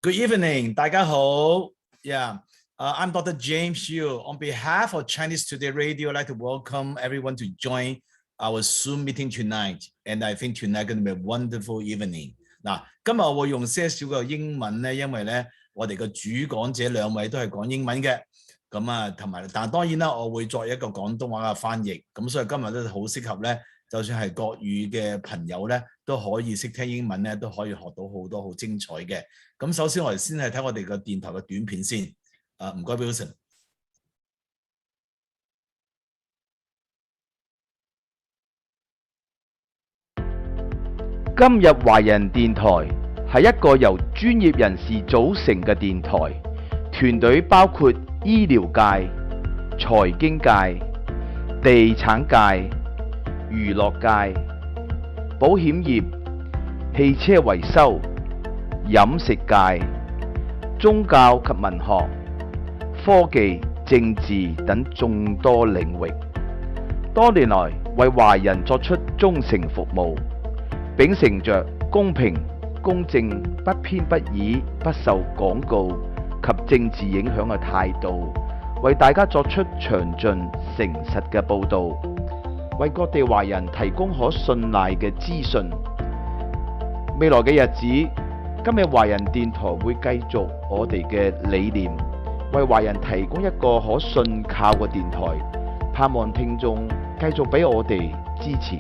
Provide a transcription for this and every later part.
Good evening, 大家好。Yeah, I'm Dr. James Xu. On behalf of Chinese Today Radio, I'd like to welcome everyone to join our Zoom meeting tonight. And I think tonight going to be a wonderful evening. 嗱，今日我會用些少嘅英文咧，因為咧我哋嘅主講者兩位都係講英文嘅，咁啊同埋，但係當然啦，我會作一個廣東話嘅翻譯，咁所以今日都好適合咧。就算係國語嘅朋友咧，都可以識聽英文咧，都可以學到好多好精彩嘅。咁首先我哋先係睇我哋個電台嘅短片先。唔該 Wilson。今日華人電台係一個由專業人士組成嘅電台，團隊包括醫療界、財經界、地產界、娛樂界、保險業、汽車維修、飲食界、宗教及文學、科技、政治等眾多領域，多年來為華人作出忠誠服務，秉承着公平、公正、不偏不倚、不受廣告及政治影響嘅態度，為大家作出詳盡、誠實嘅報導，為各地華人提供可信賴嘅資訊。未來嘅日子，今日華人電台會繼續我哋嘅理念，為華人提供一個可信靠嘅電台，盼望聽眾繼續俾我哋支持。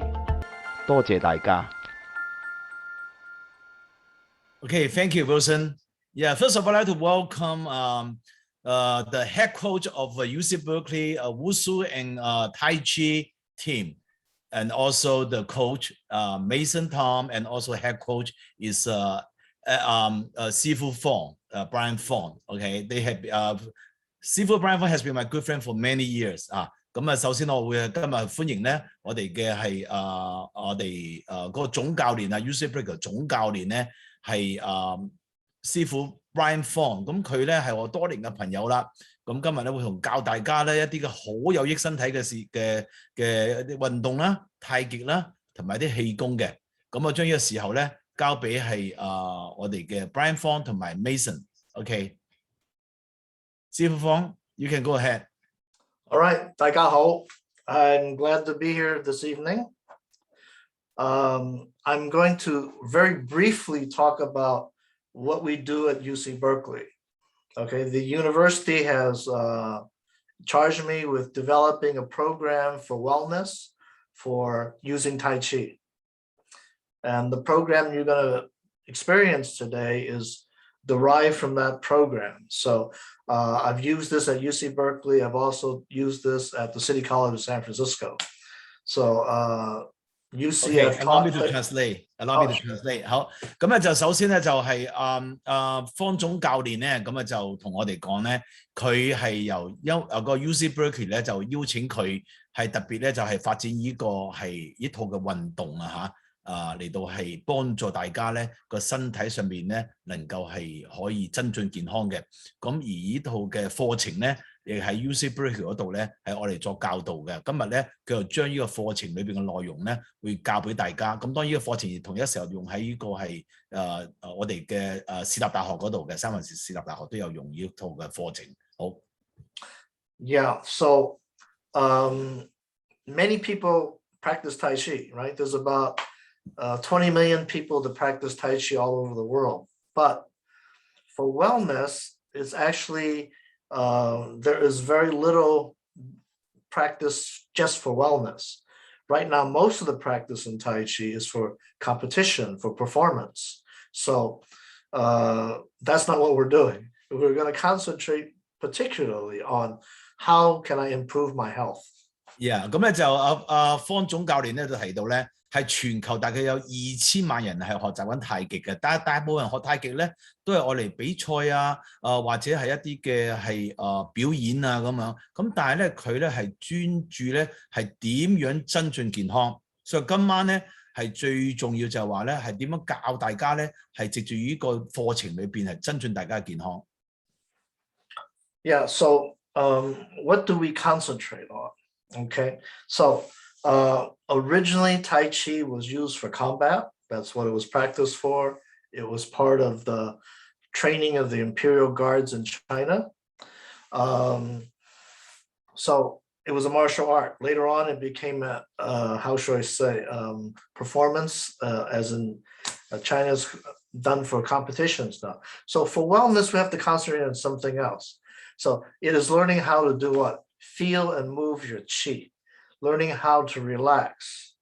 多謝大家。Okay, thank you, Wilson. Yeah, first of all, I'd like to welcome the head coach of UC Berkeley Wushu and Tai Chi team, and also the coach Mason Tong, and also head coach is Sifu Fong, Bryant Fong. Okay, they have Sifu Bryant Fong has been my good friend for many years. 咁啊，首先我會今日歡迎咧，我哋嘅係我哋嗰個總教練啊 ，UC Berkeley 總教練咧係師傅 Bryant Fong， 咁佢咧係我多年嘅朋友啦。咁今日咧會同教大家咧一啲嘅好有益身體嘅嘅一啲運動啦、太極啦，同埋啲氣功嘅。咁我將呢個時候咧交俾係我哋嘅 Bryant Fong 同埋 Mason。OK， 師傅 Fong， you can go ahead. All right, 大家好. I'm glad to be here this evening. I'm going to very briefly talk about what we do at UC Berkeley. Okay, the university has charged me with developing a program for wellness for using Tai Chi. And the program you're going to experience today is derived from that program. So I've used this at UC Berkeley. I've also used this at the City College of San Francisco. So UC allow me to translate. 好，咁咧就首先咧就係方總教練咧，咁啊就同我哋講咧，佢係由個 UC Berkeley 咧就邀請佢係特別咧就係發展呢個係呢套嘅運動啊嚇。嚟到係幫助大家咧個身體上面咧能夠係可以增進健康嘅，咁而呢套嘅課程咧亦喺 UC Berkeley 嗰度咧係我哋作教導嘅。今日咧佢就將呢個課程裏邊嘅內容咧會教俾大家。咁當然呢個課程同一時候用喺呢個係我哋嘅市立大學嗰度嘅，三藩市市立大學都有用呢套嘅課程。好。Yeah, so many people practice Tai Chi, right? There's about 20 million people that practice Tai Chi all over the world. But for wellness, it's actually, there is very little practice just for wellness. Right now, most of the practice in Tai Chi is for competition, for performance. So that's not what we're doing. We're going to concentrate particularly on how can I improve my health. Yeah, 咁咧就方總教練咧就提到咧。係全球大概有2000萬人係學習緊太極嘅，但係大部分人學太極咧都係愛嚟比賽啊，或者係一啲嘅係表演啊咁樣。咁但係咧佢咧係專注咧係點樣增進健康，所以今晚咧係最重要就係話咧係點樣教大家咧係藉住呢個課程裏邊係增進大家嘅健康。Yeah, so what do we concentrate on? Okay, so originally, Tai Chi was used for combat. That's what it was practiced for. It was part of the training of the imperial guards in China. So it was a martial art. Later on, it became a how should I say, performance, as in China's done for competitions now. So for wellness, we have to concentrate on something else. So it is learning how to do what? Feel and move your qi, learning how to relax,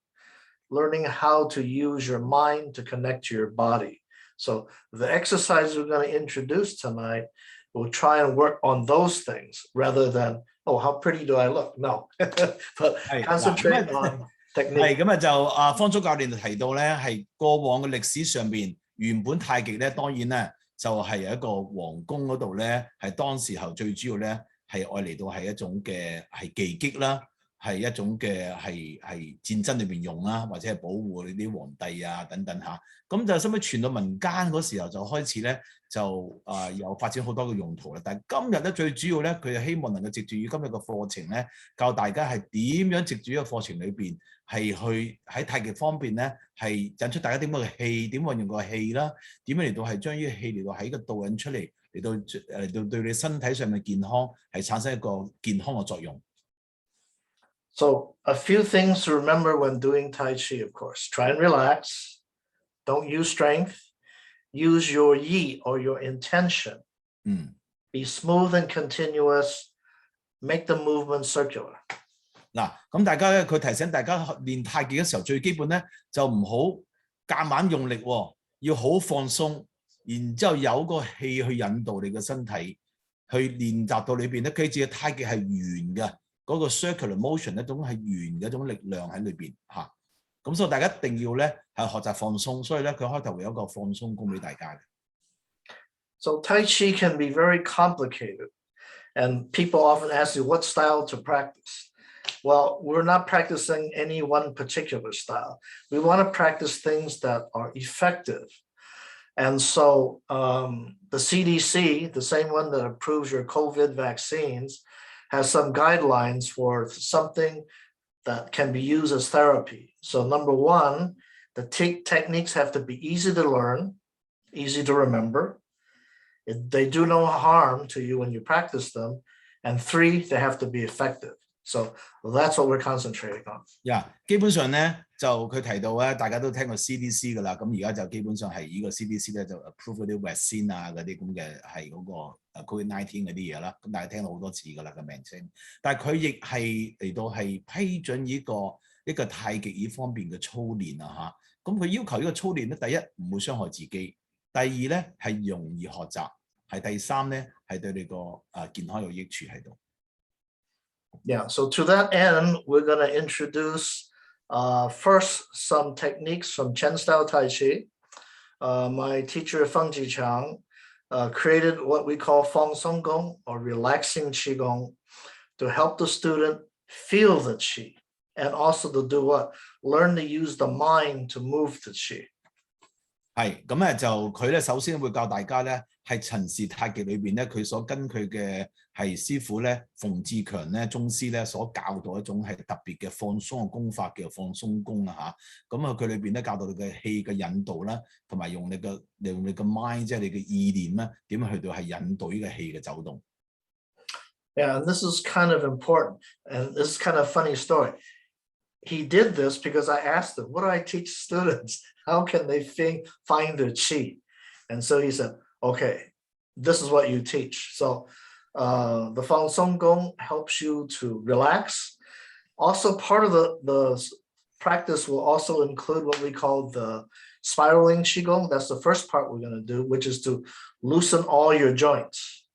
learning how to use your mind to connect to your body. So the exercises we're going to introduce tonight will try and work on those things rather than, oh, how pretty do I look? No, but concentrate on technique. 係咁啊，就方中教練就提到咧，係過往嘅歷史上邊，原本太極咧，當然咧就係有一個皇宮嗰度咧，係當時候最主要咧係愛嚟到係一種嘅係技擊啦，係一種嘅係戰爭裏邊用啦，或者係保護你啲皇帝啊等等嚇。咁就收尾傳到民間嗰時候就開始咧就有發展好多嘅用途啦。但係今日咧最主要咧，佢就希望能夠藉住今日嘅課程咧，教大家係點樣藉住呢個課程裏邊係去喺太極方面咧係引出大家點樣嘅氣，點運用個氣啦，點樣嚟到係將呢個氣嚟到喺個導引出嚟，嚟到對你身體上面健康係產生一個健康嘅作用。So a few things to remember when doing Tai Chi, of course. Try and relax. Don't use strength. Use your yi or your intention. Be smooth and continuous. Make the movement circular. 嗱，咁大家咧，佢提醒大家練太極嘅時候，最基本咧就唔好夾硬用力喎，要好放鬆，然之後有個氣去引導你嘅身體，去練習到裏邊咧，記住太極係圓嘅。嗰個 circular motion 一種係圓嘅一種力量喺裏邊嚇，咁所以大家一定要咧係學習放鬆，所以咧佢開頭會有一個放鬆功俾大家嘅。So Tai Chi can be very complicated, and people often ask you what style to practice. Well, we're not practicing any one particular style. We want to practice things that are effective. And so the CDC, the same one that approves your COVID vaccines, has some guidelines for something that can be used as therapy. So number one, the techniques have to be easy to learn, easy to remember. They do no harm to you when you practice them. And three, they have to be effective. So that's what we're concentrating on. Yeah, 基本上咧就佢提到咧，大家都聽過 CDC 噶啦，咁而家就基本上係呢個 CDC 咧就 approve 嗰啲 vaccine 啊嗰啲咁嘅係嗰個COVID-19 嗰啲嘢啦，咁大家聽到好多次噶啦個名稱，但係佢亦係嚟到係批准呢一個太極呢方面嘅操練啊嚇，咁佢要求呢個操練咧，第一唔會傷害自己，第二咧係容易學習，係第三咧係對你個健康有益處喺度。Yeah, so to that end, we're going to introduce first some techniques from Chen style Tai Chi. My teacher, Feng Jiqiang, created what we call Fong Song Gong or relaxing Qigong to help the student feel the Qi and also to do what? Learn to use the mind to move the Qi. 係咁咧，就佢咧首先會教大家咧係陳氏太極裏邊咧，佢所跟佢嘅係師傅咧馮志強咧宗師咧所教導一種係特別嘅放鬆嘅功法，叫做放鬆功啊嚇。咁佢裏邊咧教導你嘅氣嘅引導啦，同埋用你嘅 mind 即係你嘅意念啦，點樣去到係引導呢個氣嘅走動。Yeah, and this is kind of important, and this is kind of a funny story. He did this because I asked him, what do I teach students? How can they find their qi? And so he said, okay, this is what you teach. So the Fang Song Gong helps you to relax. Also, part of the practice will also include what we call the spiraling Qigong. That's the first part we're going to do, which is to loosen all your joints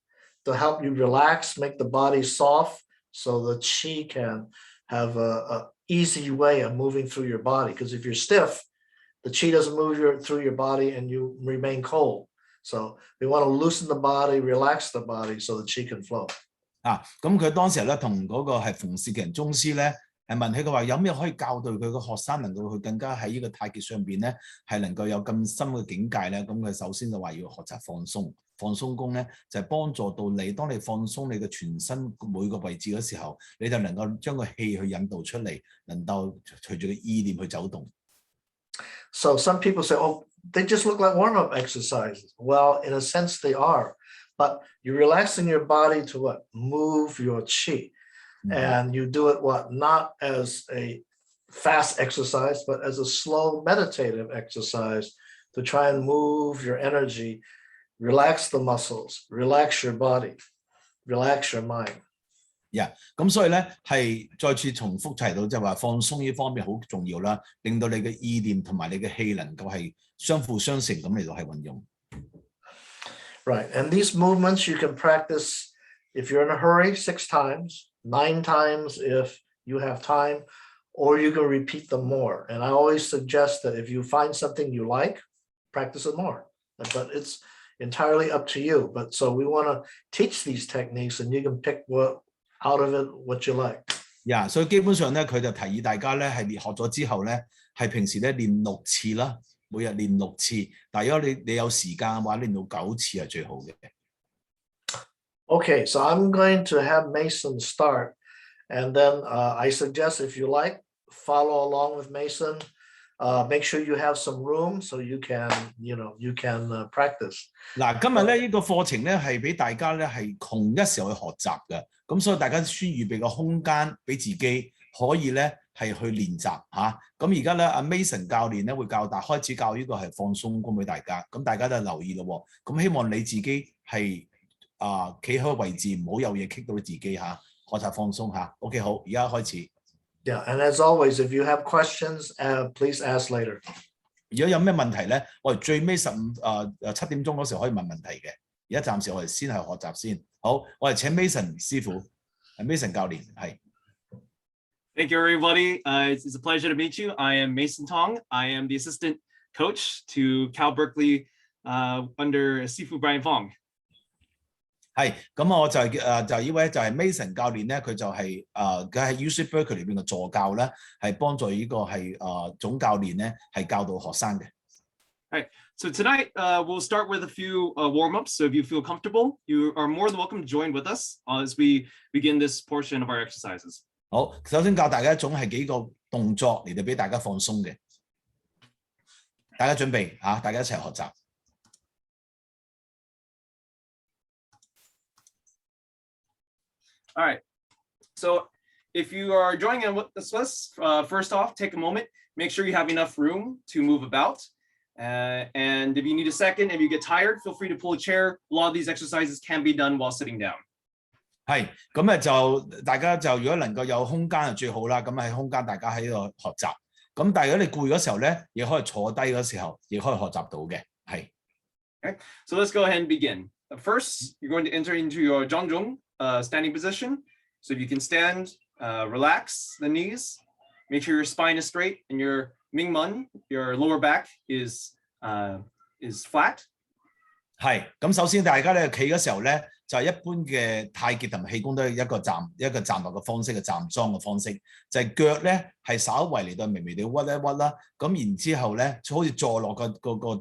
to help you relax, make the body soft so the qi can have a easy way of moving through your body. Because if you're stiff, the qi doesn't move through your body and you remain cold. So we want to loosen the body, relax the body so the qi can flow. 咁佢當時咧同嗰個係馮士強宗師咧係問佢，佢話有咩可以教導佢個學生能夠去更加喺呢個太極上邊咧係能夠有咁深嘅境界咧？咁佢首先就話要學習放鬆。放鬆功咧就係幫助到你，當你放鬆你嘅全身每個位置嘅時候，你就能夠將個氣去引導出嚟，能夠隨住個意念去走動。So some people say, oh, they just look like warm-up exercises. Well, in a sense, they are. But you're relaxing your body to what? Move your chi. And you do it what? Not as a fast exercise, but as a slow meditative exercise to try and move your energy, relax the muscles, relax your body, relax your mind. Yeah， 咁所以咧係再次重複提到就係話放鬆呢方面好重要啦，令到你嘅意念同埋你嘅氣能夠係相輔相成咁嚟到係運用。Right, and these movements you can practice if you're in a hurry 6 times, 9 times if you have time, or you can repeat them more. And I always suggest that if you find something you like, practice it more. But it's entirely up to you. But so we want to teach these techniques, and you can pick what out of it what you like. Yeah， 所以基本上咧，佢就提議大家咧係學咗之後咧，係平時咧練6次啦，每日練6次。但係如果你有時間嘅話，練到9次係最好嘅。Okay, so I'm going to have Mason start, and then I suggest if you like, follow along with Mason. Make sure you have some room so you can practice. 嗱，今日咧呢個課程咧係俾大家咧係同一時候去學習嘅，咁所以大家先預備個空間俾自己可以咧係去練習嚇。咁而家咧阿 Mason 教練咧會開始教呢個係放鬆功俾大家，咁大家都留意咯喎。咁希望你自己係企喺個位置，唔好有嘢棘到自己嚇，學習放鬆嚇。OK， 好，而家開始。Yeah, and as always, if you have questions, please ask later. 如果有咩問題咧，我哋最尾7點鐘嗰時可以問問題嘅。而家暫時我哋先係學習先。好，我哋請 Mason 師傅，Mason 教練係。Thank you, everybody. It's a pleasure to meet you. I am Mason Tong. I am the assistant coach to Cal Berkeley under Sifu Bryant Fong. 係，咁我就呢位就係 Mason 教練咧，佢就係佢喺 UC Berkeley 裏邊嘅助教咧，係幫助呢個係總教練咧，係教導學生嘅。Right. So tonight we'll start with a few warm-ups. So if you feel comfortable, you are more than welcome to join with us as we begin this portion of our exercises. 好，首先教大家一種係幾個動作嚟到俾大家放鬆嘅。大家準備嚇，大家一齊學習。All right, so if you are joining in with us, first off, take a moment, make sure you have enough room to move about. And if you need a second, if you get tired, feel free to pull a chair. A lot of these exercises can be done while sitting down. 係，咁就大家就如果能夠有空間就最好啦。咁喺空間大家喺度學習。咁但係如果你攰嗰時候咧，亦可以坐低嗰時候，亦可以學習到嘅。係。Okay, so let's go ahead and begin. First, you're going to enter into your Zhongjong standing position. So if you can stand, relax the knees, make sure your spine is straight and your Mingmen, your lower back is flat. 係，咁首先大家咧企嘅時候咧，就係一般嘅太極同埋氣功都係一個站立嘅方式嘅站樁嘅方式，就係腳咧係稍為嚟到微微地屈一屈啦，咁然之後咧就好似坐落個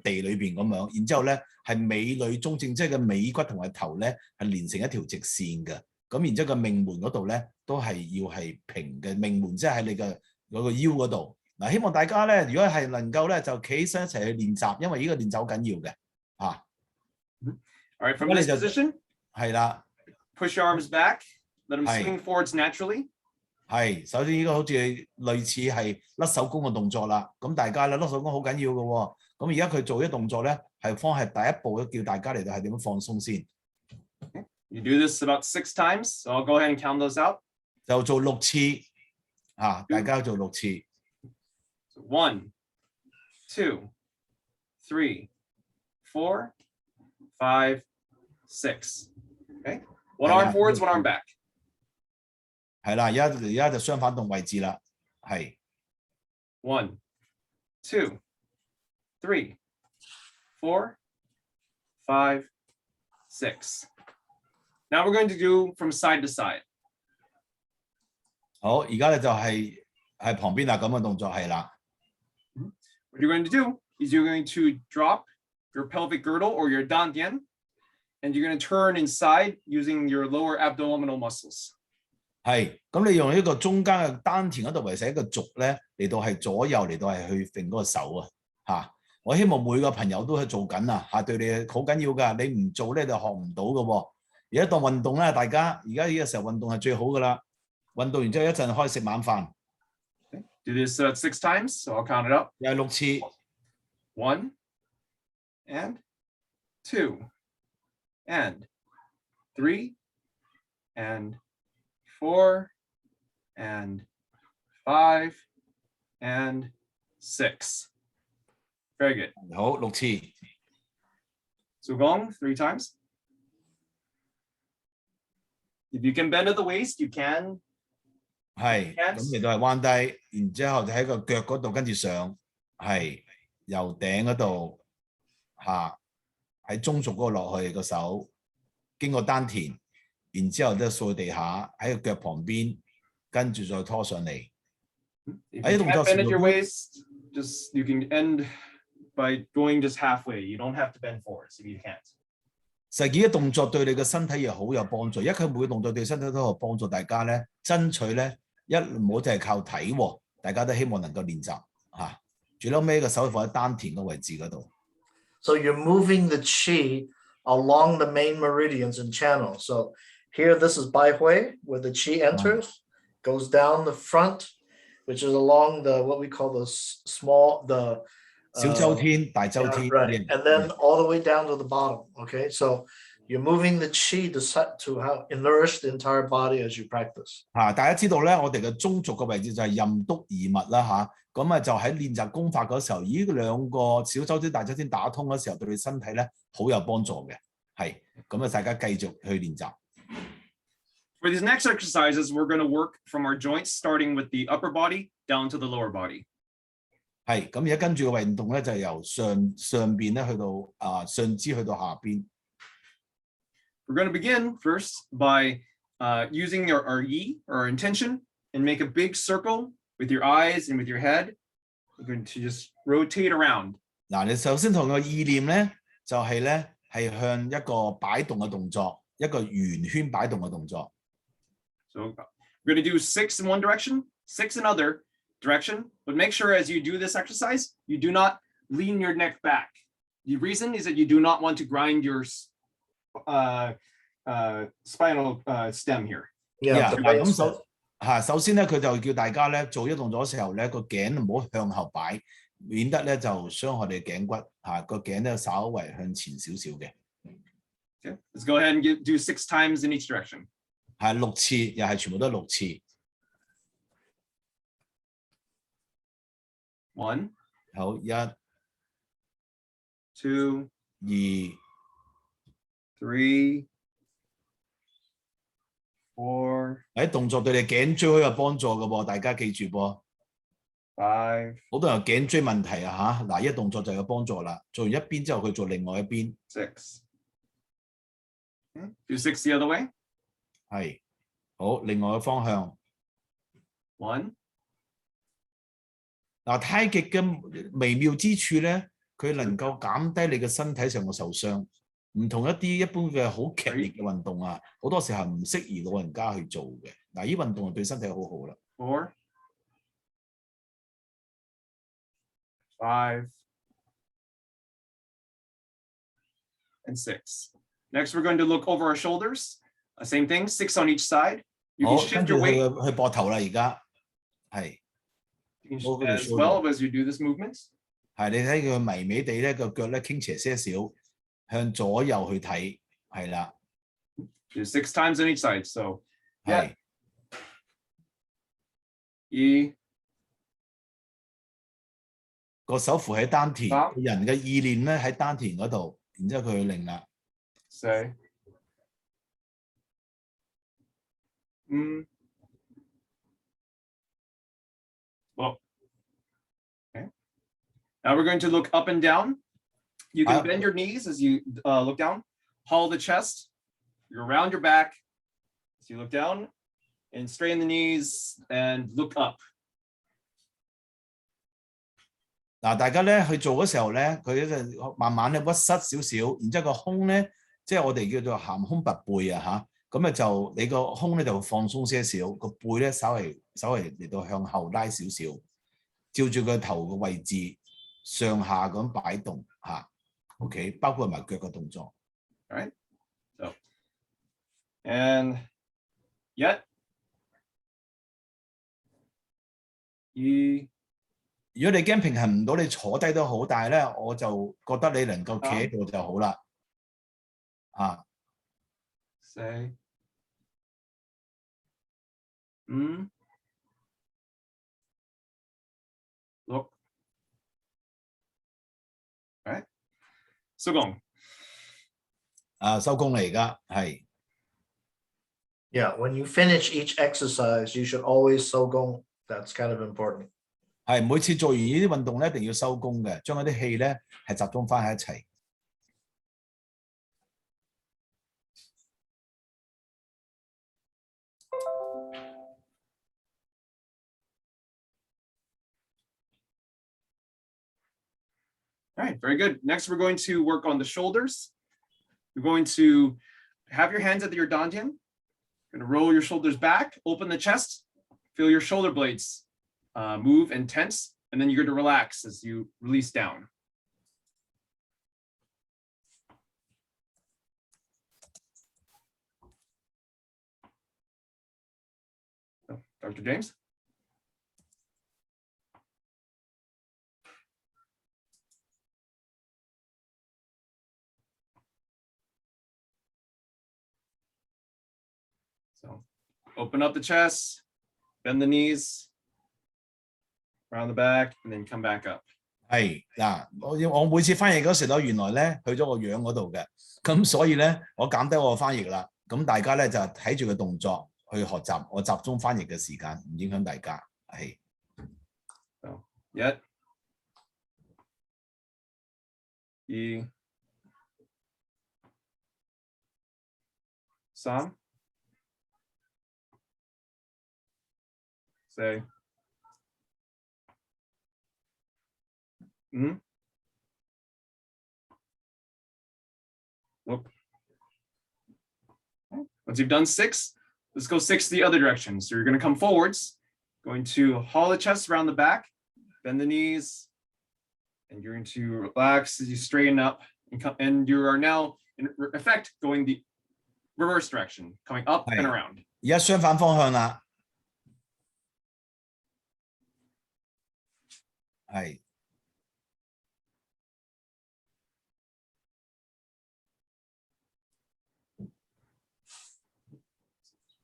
地裏邊咁樣，然之後咧係尾閭中正，即係個尾骨同埋頭咧係連成一條直線嘅，咁然之後個命門嗰度咧都係要係平嘅，命門即係喺你嘅嗰個腰嗰度。嗱，希望大家咧如果係能夠咧就企起身一齊去練習，因為呢個練習好緊要嘅嚇。All right, from this position, 係啦 push your arms back, let them swing forwards naturally. 係，首先呢個好似類似係甩手功嘅動作啦。咁大家咧甩手功好緊要嘅喎。咁而家佢做啲動作咧係第一步咧，叫大家嚟到係點樣放鬆先。You do this about 6 times, so I'll go ahead and count those out. 就做6次嚇，大家做6次。1, 2, 3, 4, 5, 6. Okay. One arm forwards, one arm back. 係啦，而家就相反動位置啦，係。1, 2, 3, 4, 5, 6. Now we're going to do from side to side. 好，而家咧就係旁邊啦，咁嘅動作係啦。What you're going to do is you're going to drop your pelvic girdle or your dantian, and you're going to turn inside using your lower abdominal muscles. 係，咁你用一個中間嘅丹田嗰度為成一個軸咧，嚟到係左右嚟到係去揈嗰個手啊嚇。我希望每個朋友都去做緊啊嚇，對你好緊要㗎。你唔做咧就學唔到㗎喎。而家當運動咧，大家而家呢個時候運動係最好㗎啦。運動完之後一陣開食晚飯。Do this 6 times, so I'll count it up. 又係6次。1 and 2 and 3 and 4 and 5 and 6. Very good. 好，6次。Qigong 3 times. If you can bend at the waist, you can. 係，咁嚟到係彎低，然之後就喺個腳嗰度跟住上，係由頂嗰度下喺中軸嗰度落去個手，經過丹田，然之後咧掃地下喺個腳旁邊，跟住再拖上嚟。If you can't bend at your waist, just you can end by going just halfway. You don't have to bend forwards if you can't. 實際嘅動作對你嘅身體亦好有幫助，因為佢每個動作對身體都有幫助。大家咧爭取咧一唔好淨係靠睇喎，大家都希望能夠練習嚇。最撈尾個手放喺丹田個位置嗰度。So you're moving the qi along the main meridians and channels. So here, this is Bai Hui, where the qi enters, goes down the front, which is along the what we call the small小周天、大周天 right, and then all the way down to the bottom. Okay, so you're moving the qi to how nourish the entire body as you practice. 大家知道咧，我哋嘅中軸嘅位置就係任督二脈啦嚇。咁啊就喺練習功法嗰時候，呢兩個小周天、大周天打通嗰時候，對你身體咧好有幫助嘅。係，咁啊大家繼續去練習。For these next exercises, we're going to work from our joints, starting with the upper body down to the lower body. 係，咁而家跟住個運動咧，就係由上邊咧去到上肢去到下邊。We're going to begin first by using our yi, or our intention, and make a big circle with your eyes and with your head. We're going to just rotate around. 嗱，你首先同個意念咧，就係咧係向一個擺動嘅動作，一個圓圈擺動嘅動作。So we're going to do 6 in one direction, 6 in other direction, but make sure as you do this exercise, you do not lean your neck back. The reason is that you do not want to grind your spinal stem here. Yeah. 咁首先咧，佢就叫大家咧做呢個動作嘅時候咧，個頸唔好向後擺，免得咧就傷害你嘅頸骨個頸咧稍為向前少少嘅。Okay, let's go ahead and do 6 times in each direction. 係6次，又係全部都係6次。1. 好，1、2、2、3、4。喺動作對你頸椎好有幫助嘅喎，大家記住噃。5。好多人有頸椎問題啊嚇，嗱，呢個動作就有幫助啦。做完一邊之後，佢做另外一邊。6. Do 6 the other way. 係，好，另外嘅方向。1. 嗱，太極嘅微妙之處咧，佢能夠減低你嘅身體上嘅受傷，唔同一啲一般嘅好劇烈嘅運動啊，好多時候唔適宜老人家去做嘅。嗱，呢運動對身體好好啦。4. 5. And 6. Next, we're going to look over our shoulders. Same thing, 6 on each side. You can shift your weight. 去膊頭啦，而家係。You can shift as well as you do this movement. 係，你睇佢微微地咧個腳咧傾斜些少，向左右去睇，係啦。Do 6 times on each side. So, 係。個手扶喺丹田，人嘅意念咧喺丹田嗰度，然之後佢去擰啦。Say. Well, okay. Now we're going to look up and down. You can bend your knees as you look down. Hollow the chest. You're around your back. So you look down and straighten the knees and look up. 嗱，大家咧去做嘅時候咧，佢就慢慢咧屈膝少少，然之後個胸咧，即係我哋叫做含胸拔背啊嚇。咁啊就你個胸咧就放鬆些少，個背咧稍微嚟到向後拉少少，照住個頭嘅位置上下咁擺動嚇。OK， 包括埋腳嘅動作。All right. So, and yet. 如果你驚平衡唔到，你坐低都好，但係咧我就覺得你能夠企喺度就好啦。啊。Say. Look. All right. 收工。收工嚟㗎，係。Yeah, when you finish each exercise, you should always 收工。That's kind of important. 係每次做完呢啲運動咧，一定要收工嘅，將嗰啲氣咧係集中翻喺一齊。All right, very good. Next, we're going to work on the shoulders. You're going to have your hands at your dantian. You're going to roll your shoulders back, open the chest, feel your shoulder blades move and tense, and then you're going to relax as you release down. Dr. James? So open up the chest, bend the knees, around the back, and then come back up. 係嗱，我每次翻譯嗰時咧，原來咧去咗個樣嗰度嘅，咁所以咧我減低我個翻譯啦。咁大家咧就睇住個動作去學習，我集中翻譯嘅時間，唔影響大家。係。So, 1, 2, 3, 4, 5, look. Once you've done 6, let's go 6 the other direction. So you're going to come forwards, going to hollow the chest around the back, bend the knees, and you're going to relax as you straighten up, and you are now in effect going the reverse direction, coming up and around. 而家相反方向啦。係。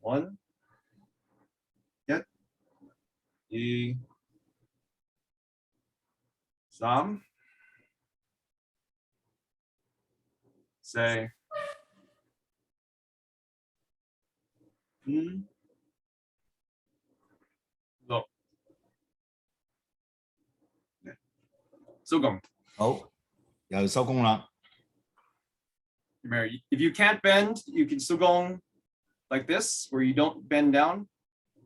1, 2, 3, 4, 5, 6. 收工。好，又收工啦。If you can't bend, you can 收工 like this, where you don't bend down.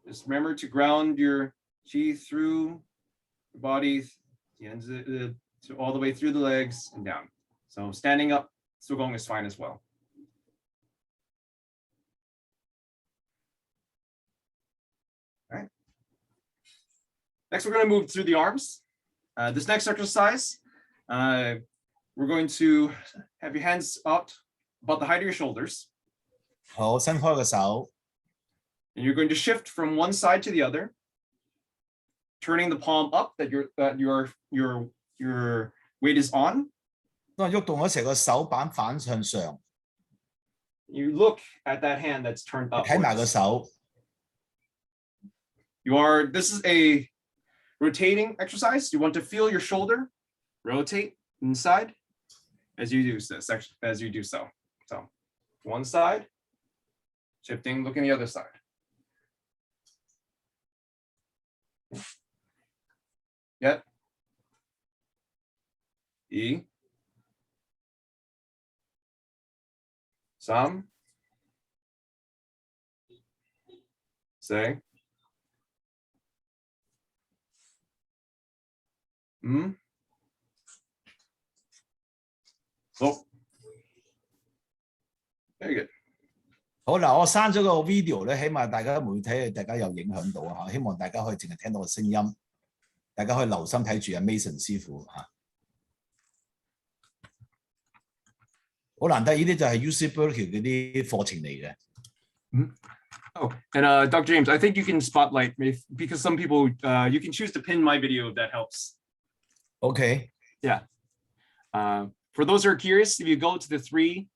Just remember to ground your chi through the body, the ends to all the way through the legs and down. So standing up, 收工 is fine as well. All right. Next, we're going to move through the arms. This next exercise, we're going to have your hands out about the height of your shoulders. 好，伸開個手。And you're going to shift from one side to the other, turning the palm up that your weight is on. 當我喐動嗰時，個手板反向上。You look at that hand that's turned up. 睇埋個手。This is a rotating exercise. You want to feel your shoulder rotate inside as you do this, as you do so. So one side, shifting, looking the other side. Yep. E. Some. Say. Oh. Very good. 好嗱，我刪咗個 video 咧，起碼大家冇睇，大家有影響到啊！希望大家可以淨係聽到個聲音，大家可以留心睇住阿 Mason 師傅嚇。好難得，呢啲就係 UC Berkeley 嗰啲課程嚟嘅。Oh, and Dr. James, I think you can spotlight because some people you can choose to pin my video if that helps. Okay. Yeah. For those who are curious, if you go to the 3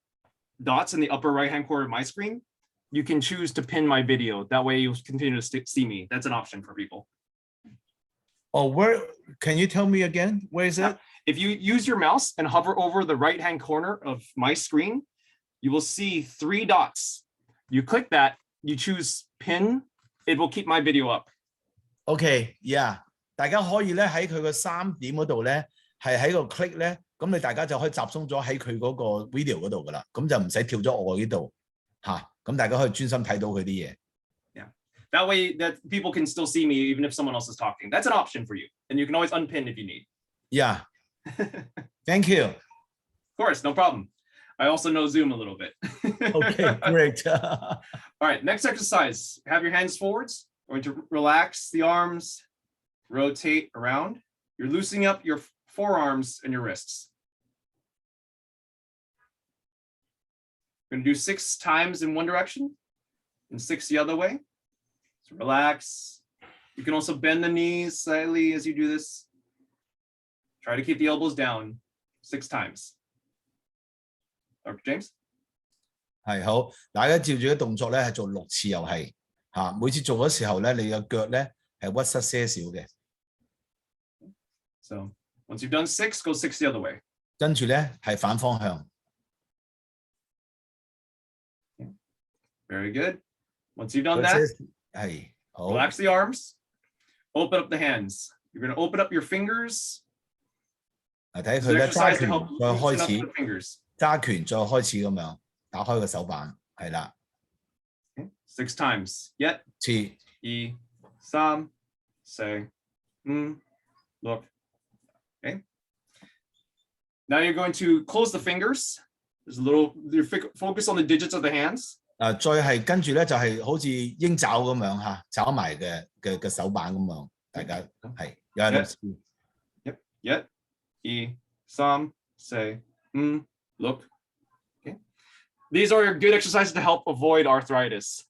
dots in the upper right-hand corner of my screen, you can choose to pin my video. That way you'll continue to see me. That's an option for people. Oh, where? Can you tell me again? Where is it? If you use your mouse and hover over the right-hand corner of my screen, you will see 3 dots. You click that, you choose pin, it will keep my video up. Okay, yeah. 大家可以咧喺佢個3點嗰度咧，係喺個 click 咧，咁你大家就可以集中咗喺佢嗰個 video 嗰度噶啦，咁就唔使跳咗我呢度嚇，咁大家可以專心睇到佢啲嘢。Yeah, that way that people can still see me even if someone else is talking. That's an option for you, and you can always unpin if you need. Yeah. Thank you. Of course, no problem. I also know Zoom a little bit. Okay, great. All right, next exercise. Have your hands forwards. Going to relax the arms, rotate around. You're loosening up your forearms and your wrists. We're going to do 6 times in one direction and 6 the other way. So relax. You can also bend the knees slightly as you do this. Try to keep the elbows down 6 times. Dr. James? 係好，大家照住啲動作咧係做6次又係嚇，每次做嘅時候咧，你嘅腳咧係屈膝些少嘅。So once you've done 6, go 6 the other way. 跟住咧係反方向。Very good. Once you've done that, 係好。relax the arms, open up the hands. You're going to open up your fingers. 睇佢咧揸拳再開始， fingers. 揸拳再開始咁樣打開個手板，係啦。6 times. 1, 2, 3, 4, look. Okay. Now you're going to close the fingers. There's a little focus on the digits of the hands. 再係跟住咧就係好似鷹爪咁樣嚇，爪埋嘅手板咁樣，大家係有人試。1, 2, 3, 4, look. Okay. These are good exercises to help avoid arthritis.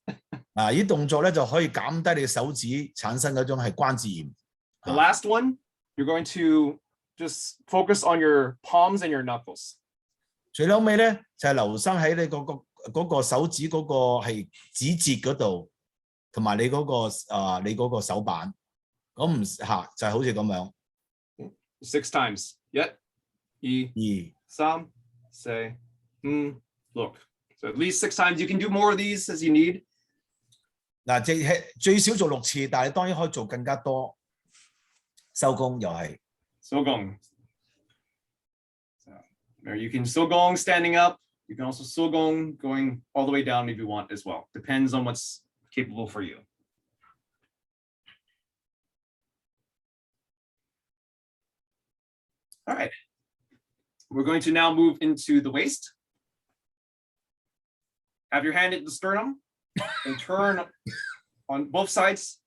呢啲動作咧就可以減低你手指產生嗰種係關節炎。The last one, you're going to just focus on your palms and your knuckles. 最後尾咧就係留心喺你嗰個手指嗰個係指節嗰度，同埋你嗰個手板，咁唔嚇就係好似咁樣。6 times. 1, 2, 3, 4, look. So at least 6 times. You can do more of these as you need. 嗱，最少做6次，但係當然可以做更加多。收工又係。Qigong. So, you can Qigong standing up. You can also Qigong going all the way down if you want as well. Depends on what's capable for you. All right. We're going to now move into the waist. Have your hand at the sternum and turn on both sides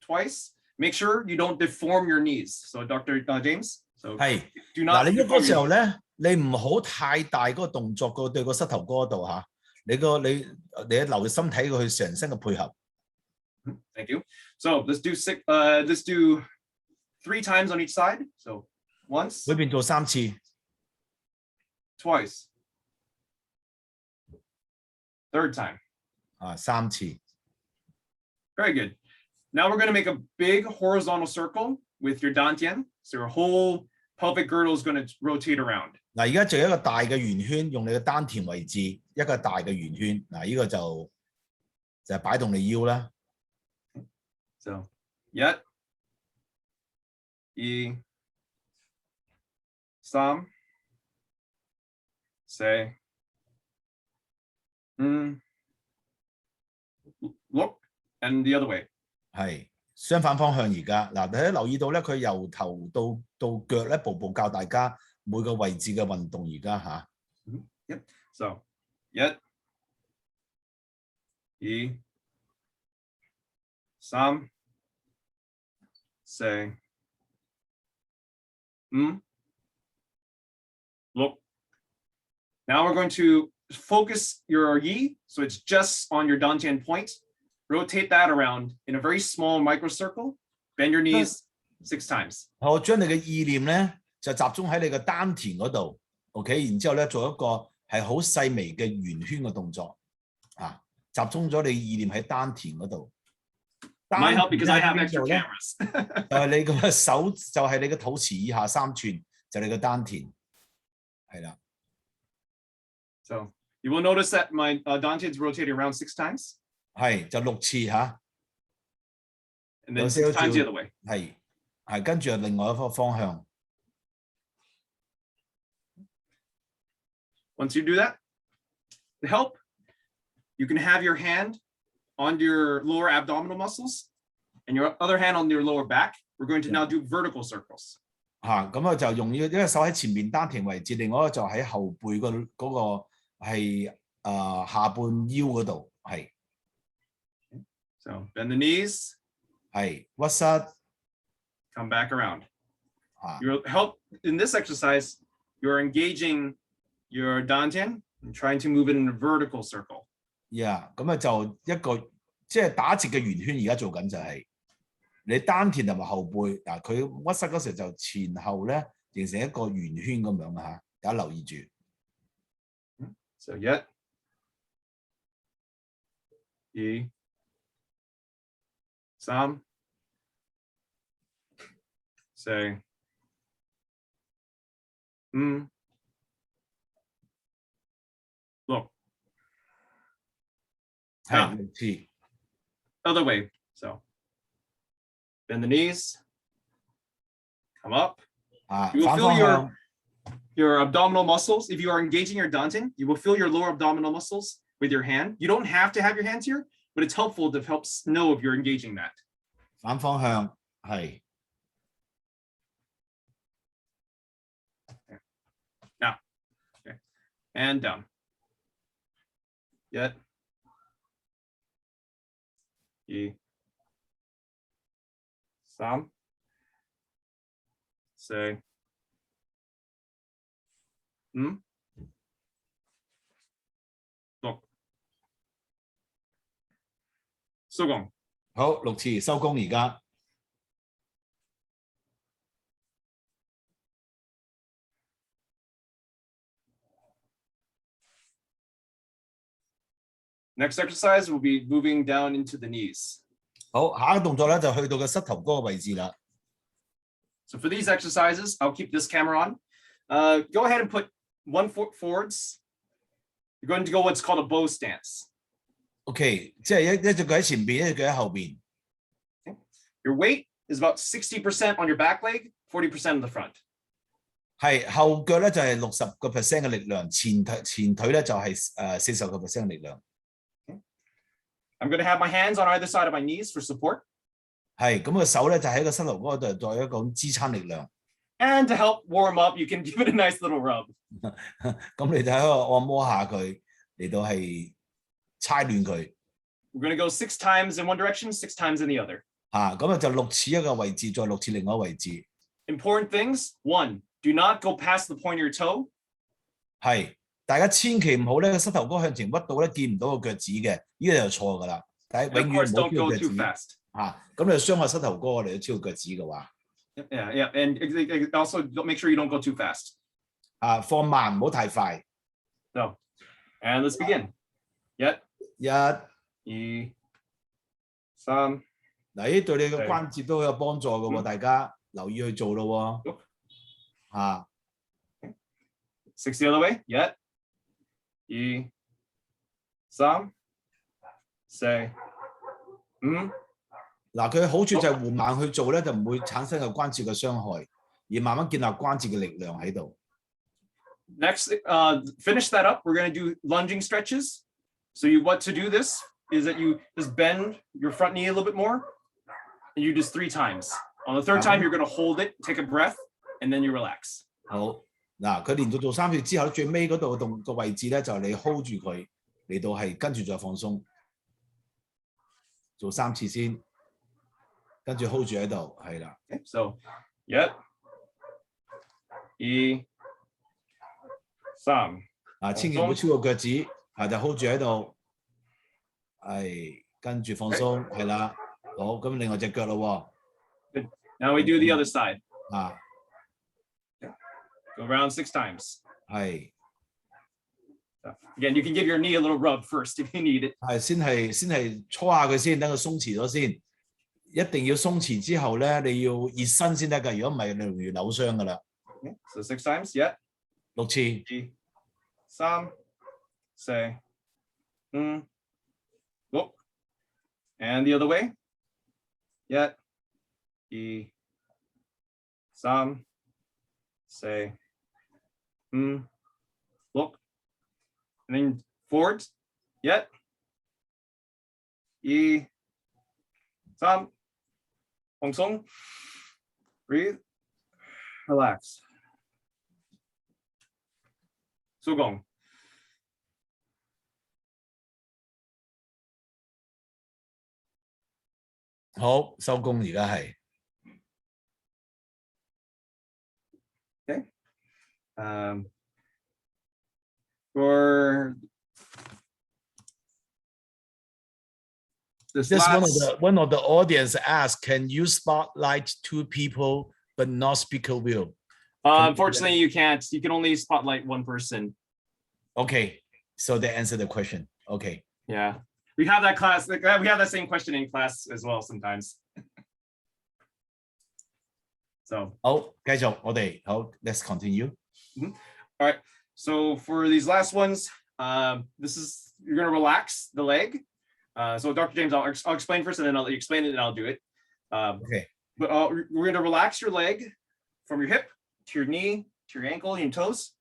twice. Make sure you don't deform your knees. So Dr. James, so 係 do not. 嗱，你喐嗰時候咧，你唔好太大嗰個動作對個膝頭哥度嚇，你留心睇佢成身嘅配合。Thank you. So let's do 3 times on each side. So once. 每邊做3次。Twice. 3rd time. 3次。Very good. Now we're going to make a big horizontal circle with your dantian. So your whole pelvic girdle is going to rotate around. 嗱，而家做一個大嘅圓圈，用你嘅丹田位置，一個大嘅圓圈。嗱，呢個就係擺動你腰啦。So 1, 2, 3, 4, look, and the other way. 係相反方向而家。嗱，大家留意到咧，佢由頭到腳咧，步步教大家每個位置嘅運動而家嚇。Yep. So 1, 2、3、4、5、6。Now we're going to focus your yi, so it's just on your dantian point. Rotate that around in a very small microcircle. Bend your knees 6 times. 好，將你嘅意念咧就集中喺你嘅丹田嗰度 ，OK， 然之後咧做一個係好細微嘅圓圈嘅動作，啊，集中咗你意念喺丹田嗰度。Might help because I have extra cameras. 就係你個手，就係你嘅肚臍以下3寸，就係你嘅丹田，係啦。So you will notice that my dantian is rotating around 6 times. 係就6次嚇。And then 6 times the other way. 係跟住另外一個方向。Once you do that, to help, you can have your hand on your lower abdominal muscles and your other hand on your lower back. We're going to now do vertical circles. 咁就用一個手喺前面丹田位置，另外一個就喺後背嗰個係下半腰嗰度，係。So bend the knees. 係屈膝。Come back around. You'll help in this exercise. You're engaging your dantian and trying to move it in a vertical circle. Yeah， 咁就一個即係打直嘅圓圈，而家做緊就係你丹田同埋後背嗱，佢屈膝嗰時就前後咧形成一個圓圈咁樣嚇，大家留意住。So 1、2、3、4、5、6。係6次。Other way. So bend the knees. Come up. You will feel your abdominal muscles. If you are engaging your dantian, you will feel your lower abdominal muscles with your hand. You don't have to have your hands here, but it's helpful to help know if you're engaging that. 反方向係。Now, okay, and down. Yet. 2、3、4、5、6。收工。好，6次收工而家。Next exercise will be moving down into the knees. 好，下一個動作咧就去到個膝頭哥嘅位置啦。So for these exercises, I'll keep this camera on. Go ahead and put 1 foot forwards. You're going to go what's called a Bose Stance. OK， 即係一隻腳喺前邊，一隻腳喺後邊。Your weight is about 60% on your back leg, 40% on the front. 係後腳咧就係60% 嘅力量，前腿咧就係40% 嘅力量。I'm going to have my hands on either side of my knees for support. 係咁個手咧就喺個膝頭哥度作為一個支撐力量。And to help warm up, you can give it a nice little rub. 咁你就喺度按摩下佢，嚟到係搓暖佢。We're going to go 6 times in one direction, 6 times in the other. 咁就6次一個位置，再6次另外一個位置。Important things: 1, do not go past the point of your toe. 係，大家千祈唔好咧，膝頭哥向前屈到咧，見唔到個腳趾嘅，呢個就錯噶啦。但係永遠唔好超過腳趾。咁你傷害膝頭哥嚟到超過腳趾嘅話。Yeah, and also make sure you don't go too fast. 放慢，唔好太快。So, and let's begin. 1、2、3。嗱，對你嘅關節都有幫助嘅喎，大家留意去做咯喎。6 the other way. 1、2、3、4、5。嗱，佢好處就係緩慢去做咧，就唔會產生個關節嘅傷害，而慢慢建立關節嘅力量喺度。Next, finish that up. We're going to do lunging stretches. So what to do this is that you just bend your front knee a little bit more, and you just 3 times. On the 3rd time, you're going to hold it, take a breath, and then you relax. 好，嗱，佢連續做3次之後，最尾嗰度個位置咧就你 hold 住佢嚟到係跟住再放鬆。做3次先，跟住 hold 住喺度，係啦。Okay, so 1、2、3。千祈唔好超過腳趾，就 hold 住喺度，係跟住放鬆，係啦。好，咁另外隻腳咯。Now we do the other side. 啊 Go around 6 times. 係。Again, you can give your knee a little rub first if you need it. 係先係搓下佢先，等佢鬆弛咗先。一定要鬆弛之後咧，你要熱身先得㗎。如果唔係，你容易扭傷㗎啦。Okay, so 6 times, yeah. 6次。2、3、4、5、6. And the other way. 1、2、3、4、5、6. And then forward. 1、2、3. 放鬆 breathe, relax. 收工。好，收工而家係。Okay. For this last, one of the audience asked, can you spotlight 2 people but not speaker wheel? Unfortunately, you can't. You can only spotlight 1 person. Okay, so they answer the question. Okay. Yeah, we have that class. We have that same question in class as well sometimes. So. 好，繼續我哋好 ，let's continue. All right. So for these last ones, this is you're gonna relax the leg. So Dr. James, I'll explain first, and then I'll let you explain it, and I'll do it. Okay. But we're gonna relax your leg from your hip to your knee to your ankle and your toes.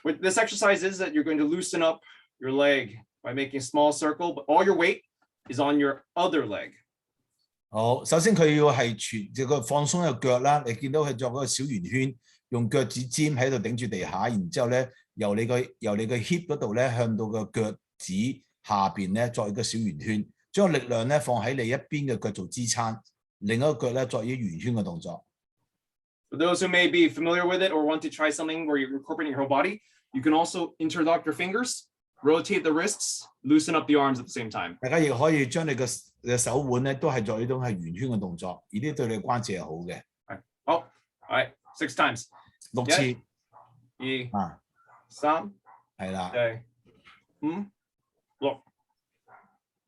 What this exercise is that you're going to loosen up your leg by making a small circle, but all your weight is on your other leg. 好，首先佢要係個放鬆個腳啦，你見到佢作嗰個小圓圈，用腳趾尖喺度頂住地下，然之後咧由你個 hip 嗰度咧向到個腳趾下邊咧作一個小圓圈，將力量咧放喺你一邊嘅腳做支撐，另一個腳咧作一圓圈嘅動作。For those who may be familiar with it or want to try something where you're incorporating your whole body, you can also interlock your fingers, rotate the wrists, loosen up the arms at the same time. 大家亦可以將你嘅手腕咧都係作呢種係圓圈嘅動作，而呢對你關節係好嘅。好 all right, 6 times. 6次。2、3。係啦。4、5、6.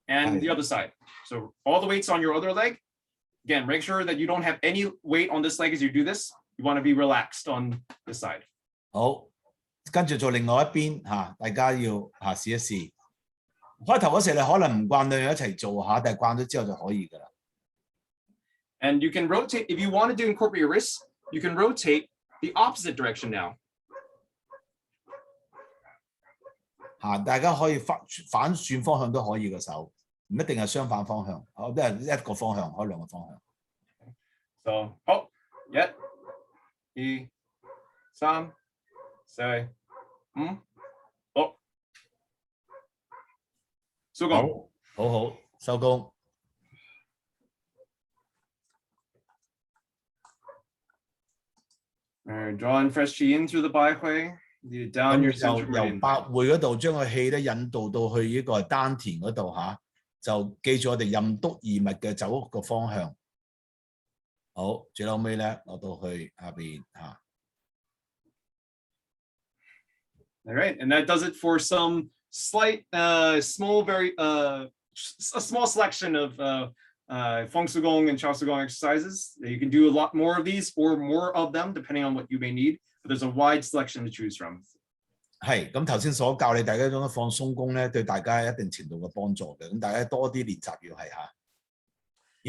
And the other side. So all the weight's on your other leg. Again, make sure that you don't have any weight on this leg as you do this. You want to be relaxed on this side. 好，跟住做另外一邊大家要試一試。開頭嗰時你可能唔慣兩樣一齊做下，但係慣咗之後就可以㗎啦。And you can rotate, if you wanted to incorporate your wrists, you can rotate the opposite direction now. 大家可以反轉方向都可以嘅手，唔一定係相反方向，都係一個方向，可以兩個方向。So, 好，1、2、3、4、5、6。收工。好，收工。Drawing fresh chi in through the baihui, lead down your central meridian. 由百會嗰度將個氣咧引導到去呢個丹田嗰度就記住我哋任督二脈嘅走個方向。好，最後尾咧落到去下邊All right, and that does it for some slight, small, very, a small selection of Feng Sugong and Chao Sugong exercises. You can do a lot more of these or more of them depending on what you may need, but there's a wide selection to choose from. 係，咁頭先所教你大家嗰種放鬆功咧，對大家一定程度嘅幫助嘅。咁大家多啲練習要係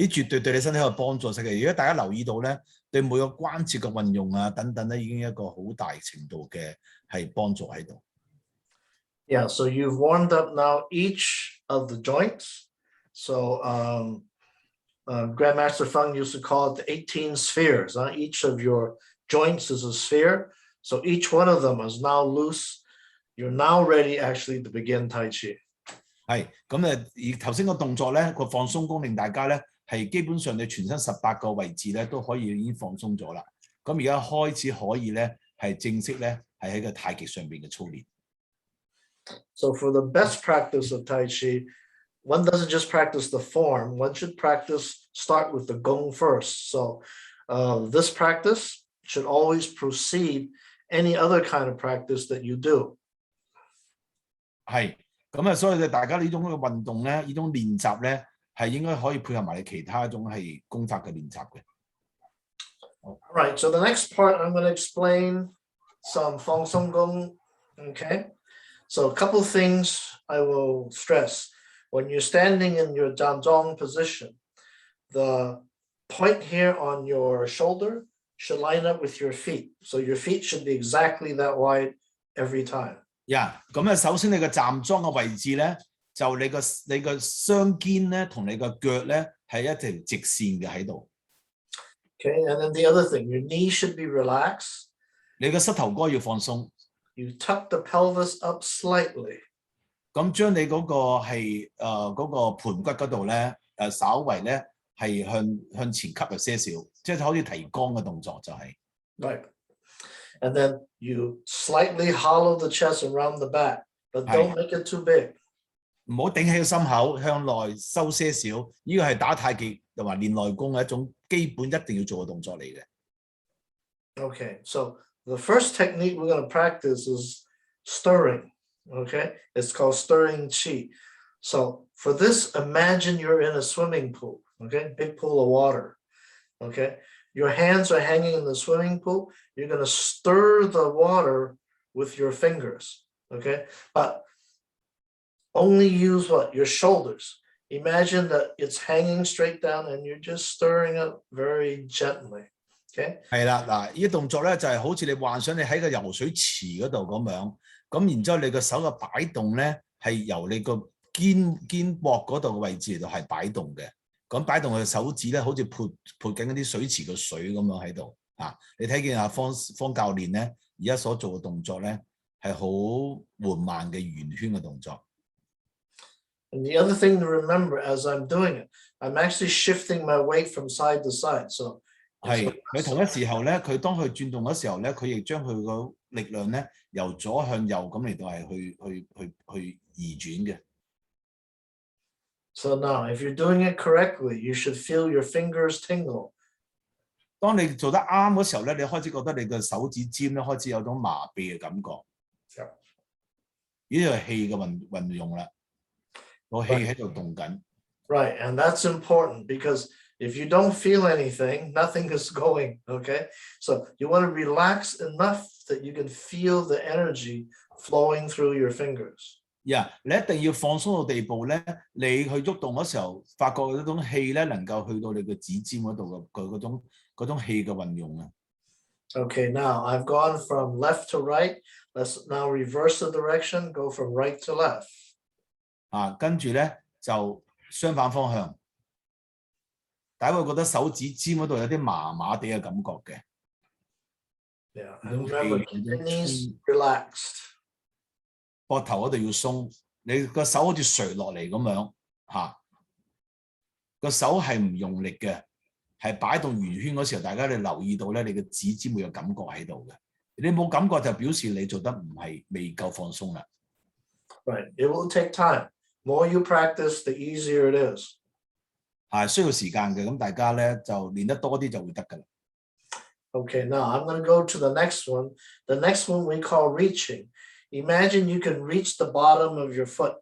絕對對你身體有幫助嘅。如果大家留意到咧，對每個關節嘅運用等等咧，已經一個好大程度嘅係幫助喺度。Yeah, so you've warmed up now each of the joints. So Grandmaster Feng used to call it the 18 spheres. Each of your joints is a sphere. So each one of them is now loose. You're now ready actually to begin Tai Chi. 係咁而頭先個動作咧個放鬆功令大家咧係基本上你全身18個位置咧都可以已經放鬆咗啦。咁而家開始可以咧係正式咧係喺個太極上邊嘅操練。So for the best practice of Tai Chi, one doesn't just practice the form, one should start with the Gong first. So this practice should always precede any other kind of practice that you do. 係咁所以大家呢種嘅運動咧，呢種練習咧係應該可以配合埋你其他一種係功法嘅練習嘅。All right, so the next part I'm going to explain some Fong Song Gong. Okay, so a couple things I will stress. When you're standing in your Jianzhong position, the point here on your shoulder should line up with your feet. So your feet should be exactly that wide every time. 咁首先你嘅站樁嘅位置咧，就你個雙肩咧同你個腳咧係一條直線嘅喺度。Okay, and then the other thing, your knee should be relaxed. 你嘅膝頭哥要放鬆。You tuck the pelvis up slightly. 咁將你嗰個係嗰個盤骨嗰度咧稍為咧係向前吸入些少，即係好似提肛嘅動作就係。Right. And then you slightly hollow the chest around the back, but don't make it too big. 唔好頂起個心口，向內收些少。呢個係打太極同埋練內功嘅一種基本一定要做嘅動作嚟嘅。Okay, so the first technique we're going to practice is stirring. Okay, it's called stirring Qi. So for this, imagine you're in a swimming pool. Okay, big pool of water. Okay, your hands are hanging in the swimming pool. You're going to stir the water with your fingers. Okay, but only use what? Your shoulders. Imagine that it's hanging straight down and you're just stirring it very gently. Okay. 係啦，嗱，呢啲動作咧就係好似你幻想你喺個游水池嗰度咁樣，咁然之後你個手嘅擺動咧係由你個肩膊嗰度嘅位置嚟到係擺動嘅，咁擺動佢嘅手指咧好似潑緊嗰啲水池嘅水咁樣喺度啊！你睇見阿方教練咧而家所做嘅動作咧係好緩慢嘅圓圈嘅動作。And the other thing to remember as I'm doing it, I'm actually shifting my weight from side to side. So 係佢同一時候咧，佢當佢轉動嘅時候咧，佢亦將佢個力量咧由左向右咁嚟到係去移轉嘅。So now, if you're doing it correctly, you should feel your fingers tingle. 當你做得啱嗰時候咧，你開始覺得你嘅手指尖咧開始有種麻痹嘅感覺。呢啲係氣嘅運用啦，個氣喺度動緊。Right, and that's important because if you don't feel anything, nothing is going, okay? So you want to relax enough that you can feel the energy flowing through your fingers. 你一定要放鬆到地步咧，你去喐動嗰時候，發覺嗰種氣咧能夠去到你嘅指尖嗰度嘅嗰種氣嘅運用啊。Okay, now I've gone from left to right. Let's now reverse the direction, go from right to left. 跟住咧就相反方向。大家會覺得手指尖嗰度有啲麻麻地嘅感覺嘅。Yeah, and remember, keep your knees relaxed. 膊頭嗰度要鬆，你個手好似垂落嚟咁樣個手係唔用力嘅，係擺動圓圈嗰時候，大家你留意到咧，你嘅指尖會有感覺喺度嘅。你冇感覺就表示你做得未夠放鬆啦。Right, it will take time. More you practice, the easier it is. 需要時間嘅，咁大家咧就練得多啲就會得㗎啦。Okay, now I'm going to go to the next one. The next one we call reaching. Imagine you can reach the bottom of your foot.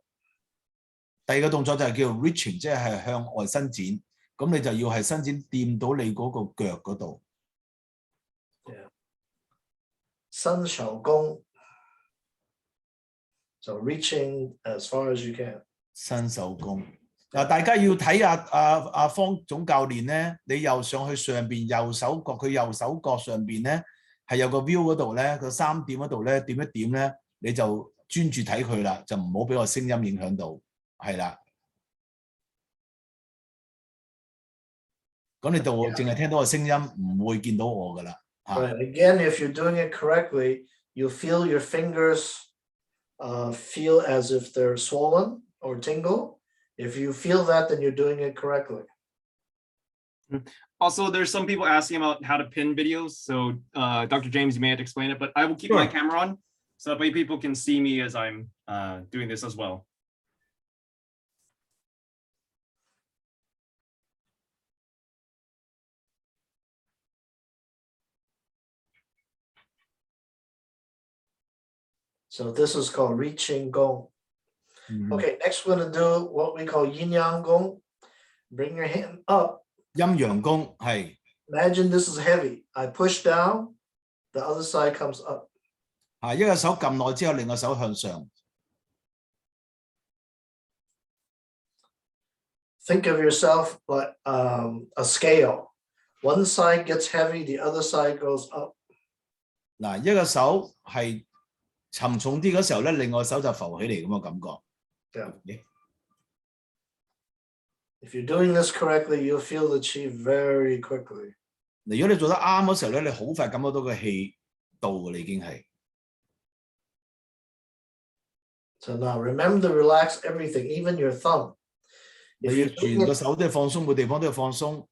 第二個動作就係叫 reaching， 即係向外伸展。咁你就要係伸展掂到你嗰個腳嗰度。Yeah. 伸手功。So reaching as far as you can. 伸手功。大家要睇阿方總教練咧，你又上去上邊右手角，佢右手角上邊咧係有個 view 嗰度咧，個3點嗰度咧點一點咧，你就專注睇佢啦，就唔好俾個聲音影響到，係啦。咁你就淨係聽到個聲音，唔會見到我噶啦。Right. Again, if you're doing it correctly, you feel your fingers feel as if they're swollen or tingle. If you feel that, then you're doing it correctly. Also, there's some people asking about how to pin videos. So Dr. James, you may have to explain it, but I will keep my camera on so that way people can see me as I'm doing this as well. So this is called Qigong. Mhm. Okay, next we're going to do what we call Yin Yang Gong. Bring your hand up. 陰陽功係 Imagine this is heavy. I push down, the other side comes up. 一個手撳落之後，另一個手向上。Think of yourself like a scale. One side gets heavy, the other side goes up. 嗱，一個手係沉重啲嗰時候咧，另外手就浮起嚟咁嘅感覺。Yeah. If you're doing this correctly, you'll feel the chi very quickly. 如果你做得啱嗰時候咧，你好快感覺到個氣到㗎啦，已經係。So now remember to relax everything, even your thumb. 你要全個手都要放鬆，每地方都要放鬆。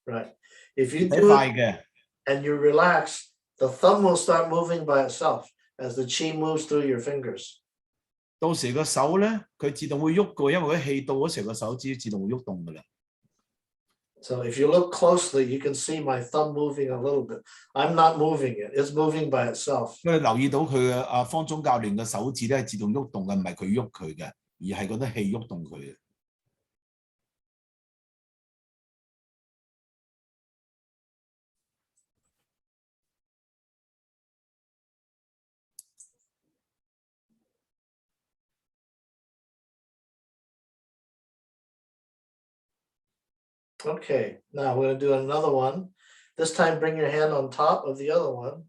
Right. If you 睇 do 快 it 嘅， and you relax, the thumb will start moving by itself as the chi moves through your fingers. 到時個手咧，佢自動會喐嘅，因為佢氣到嗰時個手指自動會喐動㗎啦。So if you look closely, you can see my thumb moving a little bit. I'm not moving it. It's moving by itself. 因為留意到佢嘅方中教練嘅手指咧係自動喐動嘅，唔係佢喐佢嘅，而係嗰啲氣喐動佢嘅。Okay, now we're going to do another one. This time, bring your hand on top of the other one.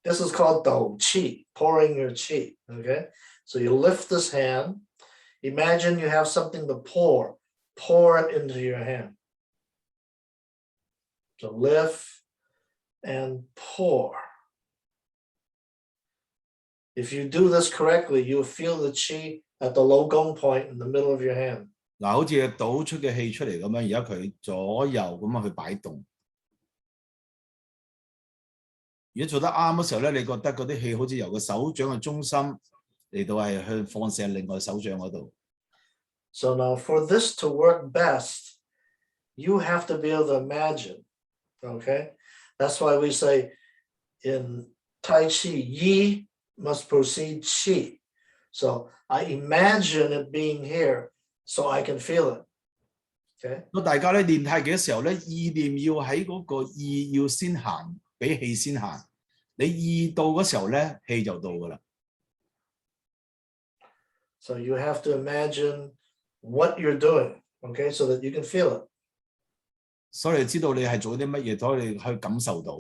This is called dou qi, pouring your qi. Okay, so you lift this hand. Imagine you have something to pour it into your hand. So lift and pour. If you do this correctly, you'll feel the qi at the low gong point in the middle of your hand. 嗱，好似倒出嘅氣出嚟咁樣，而家佢左右咁樣去擺動。如果做得啱嘅時候咧，你覺得嗰啲氣好似由個手掌嘅中心嚟到係去放射另外手掌嗰度。So now for this to work best, you have to be able to imagine, okay? That's why we say in Tai Chi, Yi must proceed Qi. So I imagine it being here so I can feel it, okay? 咁大家咧練太極嘅時候咧，意念要喺嗰個意要先行，俾氣先行。你意到嗰時候咧，氣就到㗎啦。So you have to imagine what you're doing, okay, so that you can feel it. 所以你知道你係做啲乜嘢，所以你去感受到。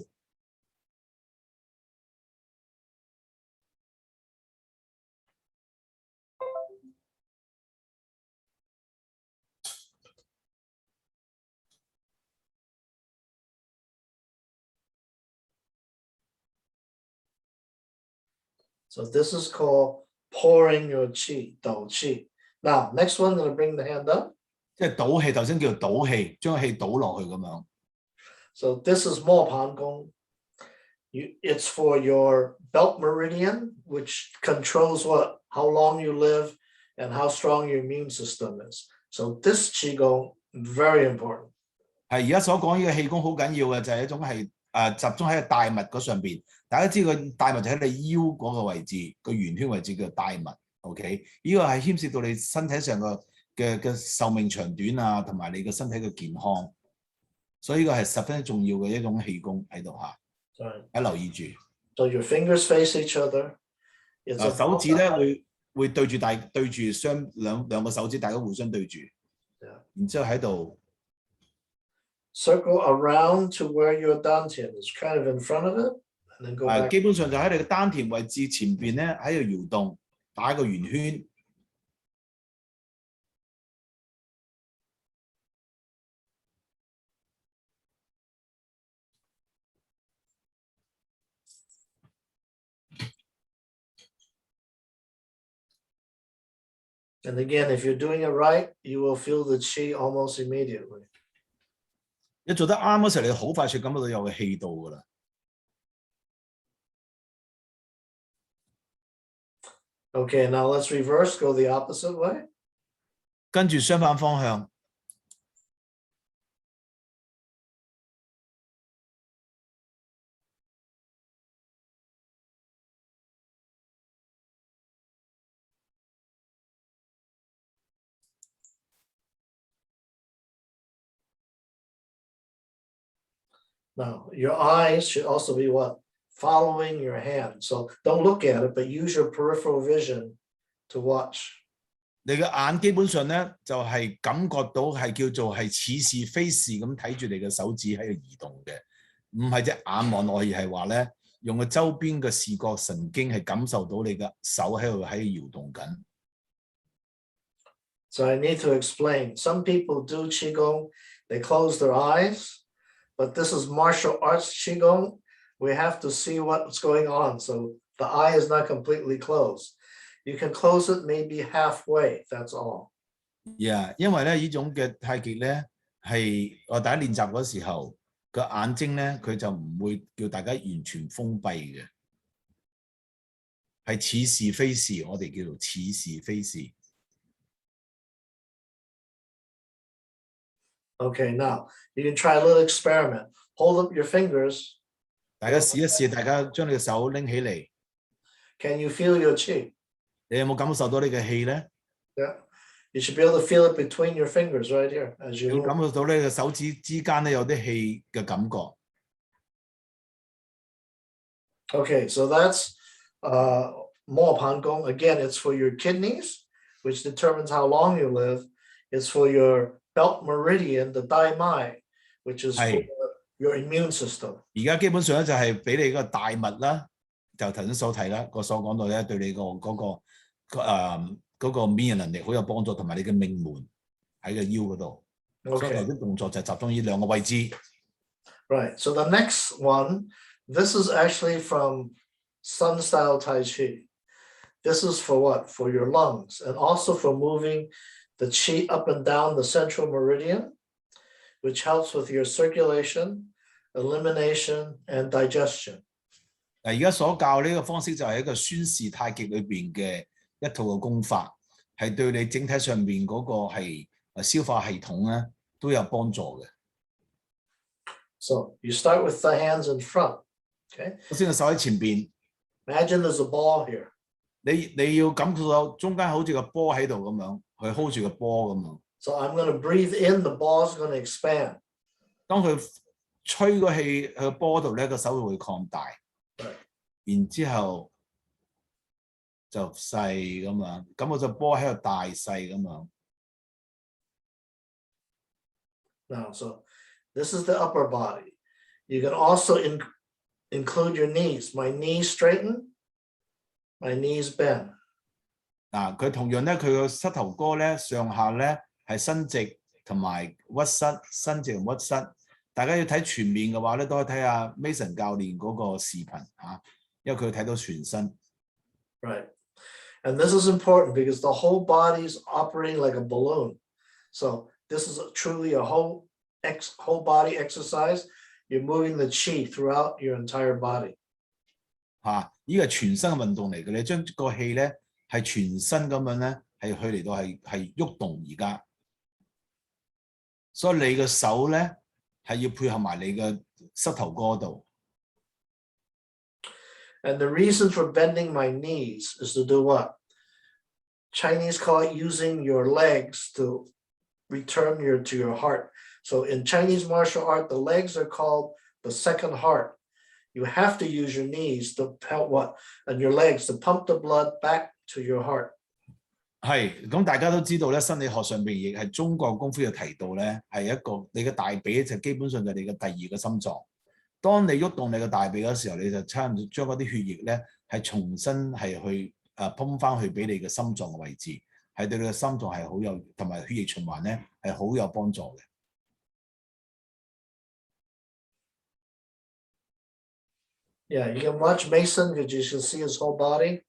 So this is called pouring your qi, dou qi. Now, next one, I'm going to bring the hand up. 即係倒氣，頭先叫倒氣，將氣倒落去咁樣。So this is mo pan gong. It's for your belt meridian, which controls how long you live and how strong your immune system is. So this qigong very important. 係而家所講呢個氣功好緊要嘅，就係一種係集中喺個大脈嗰上邊。大家知個大脈就喺你腰嗰個位置，個圓圈位置叫大脈。OK， 呢個係牽涉到你身體上嘅壽命長短啊，同埋你嘅身體嘅健康。所以呢個係十分重要嘅一種氣功喺度嚇。喺留意住。So your fingers face each other. 手指咧會對住兩個手指，大家互相對住。然之後喺度。Circle around to where your dantian is, kind of in front of it, and then go back. 基本上就喺你嘅丹田位置前邊咧，喺度搖動，打個圓圈。And again, if you're doing it right, you will feel the chi almost immediately. 你做得啱嗰時候，你好快脆感覺到有個氣到㗎啦。Okay, now let's reverse, go the opposite way. 跟住相反方向。Now, your eyes should also be what? Following your hand. So don't look at it, but use your peripheral vision to watch. 你嘅眼基本上咧就係感覺到係叫做係似是非是咁睇住你嘅手指喺度移動嘅，唔係隻眼望落去，係話咧用個周邊嘅視覺神經係感受到你嘅手喺度搖動緊。So I need to explain. Some people do Qigong, they close their eyes, but this is martial arts Qigong. We have to see what's going on. So the eye is not completely closed. You can close it maybe halfway, that's all. Yeah， 因為咧呢種嘅太極咧係我第一練習嗰時候個眼睛咧佢就唔會叫大家完全封閉嘅，係似是非是，我哋叫做似是非是。Okay, now you can try a little experiment. Hold up your fingers. 大家試一試，大家將你嘅手拎起嚟。Can you feel your chi? 你有冇感受到你嘅氣咧？ Yeah, you should be able to feel it between your fingers right here as 你 you 會感覺到你嘅手指之間咧有啲氣嘅感覺。Okay, so that's Mo Pan Gong. Again, it's for your kidneys, which determines how long you live. It's for your belt meridian, the Dai Mai, which is for your immune system. 而家基本上咧就係俾你個大脈啦，就頭先所提啦，個所講到咧對你嗰個免疫能力好有幫助，同埋你嘅命門喺個腰嗰度。所以頭先動作就集中於兩個位置。Right. So the next one, this is actually from Sun style Tai Chi. This is for what? For your lungs and also for moving the chi up and down the central meridian, which helps with your circulation, elimination, and digestion. 嗱，而家所教呢個方式就係一個孫氏太極裏邊嘅一套嘅功法，係對你整體上面嗰個係消化系統咧都有幫助嘅。So you start with the hands in front. Okay. 首先個手喺前邊。Imagine there's a ball here. 你要感覺到中間好似個波喺度咁樣，去 hold 住個波咁樣。So I'm going to breathe in, the ball is going to expand. 當佢吹個氣去個波度咧，個手會擴大。然之後就細咁樣，咁我隻波喺度大細咁樣。Now, so this is the upper body. You can also include your knees. My knees straighten, my knees bend. 嗱，佢同樣咧，佢個膝頭哥咧上下咧係伸直同埋屈膝，伸直同屈膝。大家要睇全面嘅話咧，都可以睇下 Mason 教練嗰個視頻嚇，因為佢睇到全身。Right, and this is important because the whole body is operating like a balloon. So this is truly a whole body exercise. You're moving the chi throughout your entire body. 嚇，呢個係全身嘅運動嚟嘅，你將個氣咧係全身咁樣咧，係去嚟到係喐動而家。所以你嘅手咧係要配合埋你嘅膝頭哥度。And the reason for bending my knees is to do what? Chinese call it using your legs to return to your heart. So in Chinese martial art, the legs are called the second heart. You have to use your knees to help what? And your legs to pump the blood back to your heart. 係，咁大家都知道咧，生理學上邊亦係中國功夫有提到咧，係一個你嘅大髀就基本上就係你嘅第二個心臟。當你喐動你嘅大髀嘅時候，你就差唔多將嗰啲血液咧係重新係去泵翻去俾你嘅心臟嘅位置，係對你嘅心臟係好有同埋血液循環咧係好有幫助嘅。Yeah, you can watch Mason because you can see his whole body.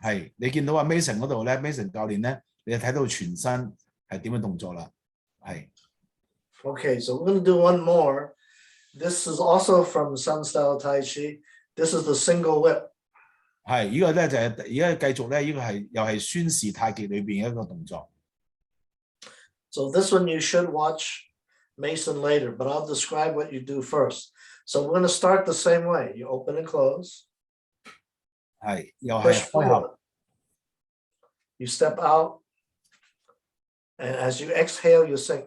係，你見到阿 Mason 嗰度咧 ，Mason 教練咧，你就睇到全身係點樣動作啦，係。Okay, so we're going to do one more. This is also from Sun Style Tai Chi. This is the single whip. 係呢個咧就係而家繼續咧，呢個係又係孫氏太極裏邊一個動作。So this one you should watch Mason later, but I'll describe what you do first. So we're going to start the same way. You open and close. 係又 Push 係開合。 forward. You step out, and as you exhale, you sink.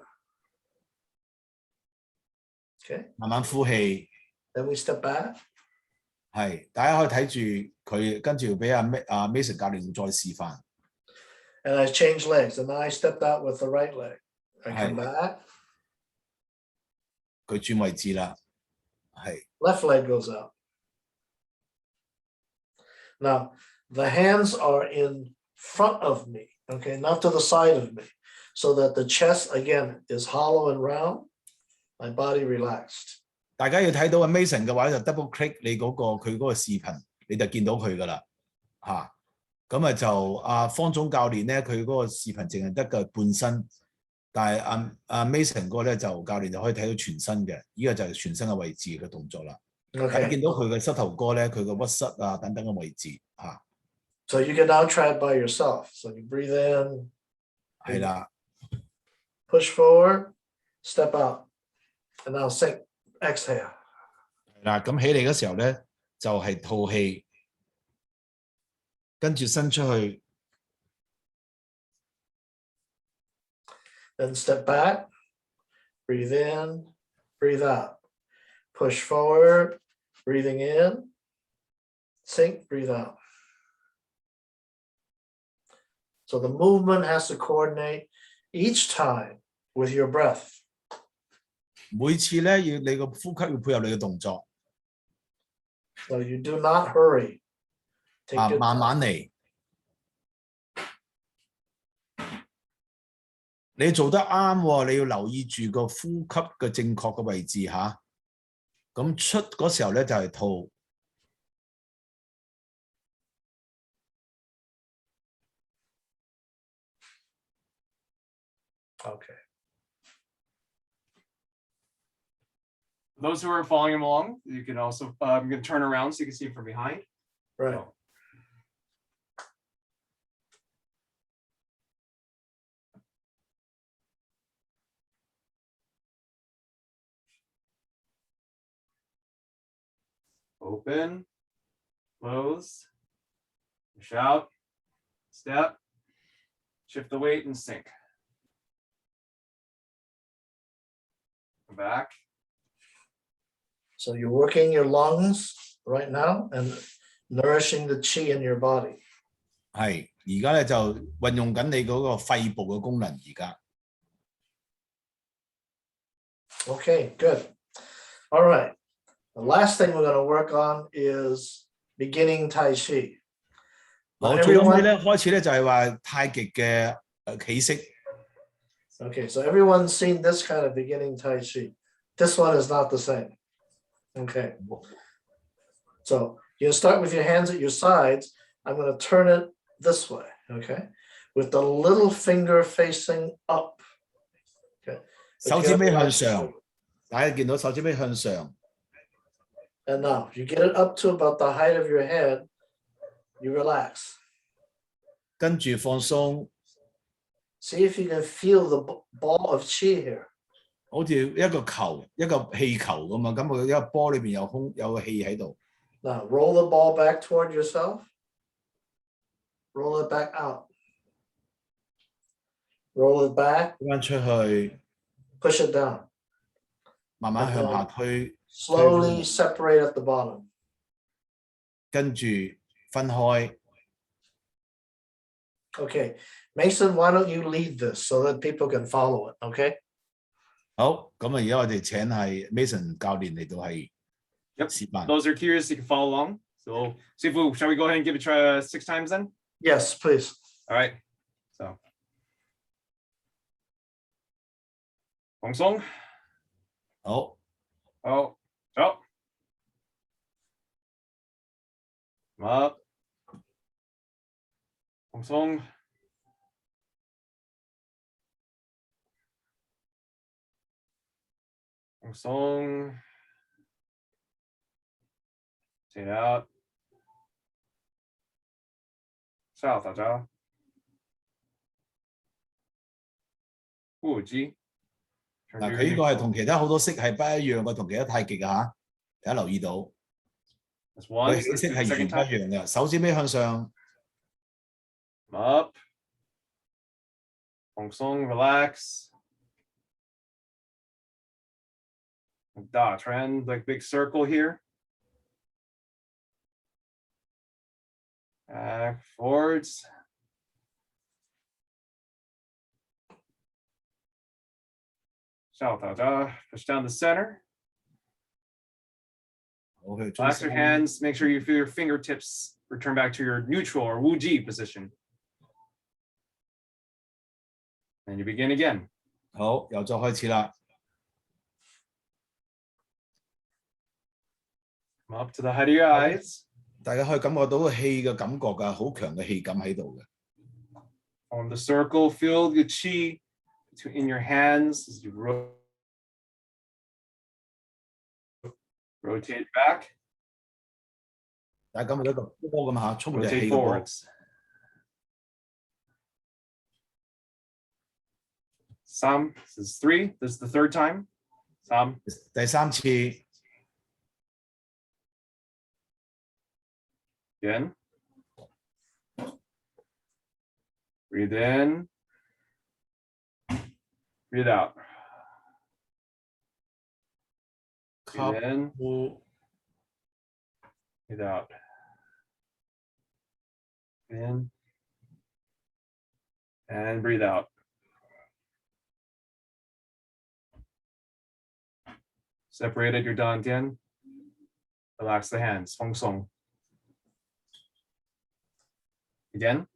Okay. 慢慢呼氣。 Then we step back. 係，大家可以睇住佢，跟住俾阿 Mason 教練再示範。 And I change legs, and then I stepped out with the right leg. I come back. 佢轉位置啦，係。 Left leg goes out. Now, the hands are in front of me, okay, not to the side of me, so that the chest, again, is hollow and round, my body relaxed. 大家要睇到阿 Mason 嘅話就 double click 你嗰佢嗰個視頻，你就見到佢噶啦，嚇。咁啊就阿方總教練咧，佢嗰個視頻淨係得個半身，但係阿 Mason 嗰個咧就教練就可以睇到全身嘅，呢個就係全身嘅位置嘅動作啦。Okay. 見到佢嘅膝頭哥咧，佢嘅屈膝啊等等嘅位置嚇。So you can now try it by yourself. So you breathe in. 係啦。Push forward, step out, and now sink. Exhale. 嗱，咁起嚟嗰時候咧，就係吐氣，跟住伸出去。Then step back, breathe in, breathe out. Push forward, breathing in, sink, breathe out. So the movement has to coordinate each time with your breath. 每次咧要你個呼吸要配合你嘅動作。So you do not hurry. Take your 慢慢嚟。你做得啱喎，你要留意住個呼吸嘅正確嘅位置嚇。咁出嗰時候咧就係吐。Okay. Those who are following along, you can also I'm going to turn around so you can see it from behind. Right. So. Open, close, push out, step, shift the weight and sink. Come back. So you're working your lungs right now and nourishing the chi in your body. 係，而家咧就運用緊你嗰個肺部嘅功能而家。Okay, good. All right. The last thing we're going to work on is beginning Tai Chi. 好，最後尾咧開始咧就係話太極嘅起式。Okay, so everyone's seen this kind of beginning Tai Chi. This one is not the same. Okay. So you start with your hands at your sides. I'm going to turn it this way, okay? With the little finger facing up. Okay. 手指尾向上，大家見到手指尾向上。And now you get it up to about the height of your head, you relax. 跟住放鬆。See if you can feel the ball of chi here. 好似一個球，一個氣球咁啊！咁佢一個波裏邊有個氣喺度。Now roll the ball back toward yourself. Roll it back out. Roll it back. 翻出去。Push it down. 慢慢向下推。Slowly separate at the bottom. 跟住分開。Okay, Mason, why don't you lead this so that people can follow it? Okay. 好，咁啊，而家我哋請係 Mason 教練嚟到係示範。Those are curious, you can follow along. So, Sifu, shall we go ahead and give it a try 6 times then? Yes, please. All right. So, 放鬆。好。好，走。up。放鬆。放松 Take it out 笑大家呼吸嗱，佢呢個係同其他好多式係不一樣嘅，同其他太極嚇，大家留意到，佢起式係完全不一樣嘅。手指尾向上 ，up， 放鬆 relax， 大圈 like big circle here， back forwards。Push down the center. Relax your hands. Make sure you feel your fingertips return back to your neutral or Wu Ji position. And you begin again. 好，又再開始啦。Come up to the height of your eyes. 大家可以感覺到個氣嘅感覺㗎，好強嘅氣感喺度嘅。Form the circle. Feel the qi in your hands as you rotate back. 大家感覺到一個波咁嚇，充滿 Rotate 氣嘅波。 forwards. Sam, this is 3. This is the 3rd time. Sam. 第三次 Again. Breathe in. Breathe out. Breathe in. Breathe out. In. And breathe out. Separated your dantian. Relax the hands. Feng Song. Again.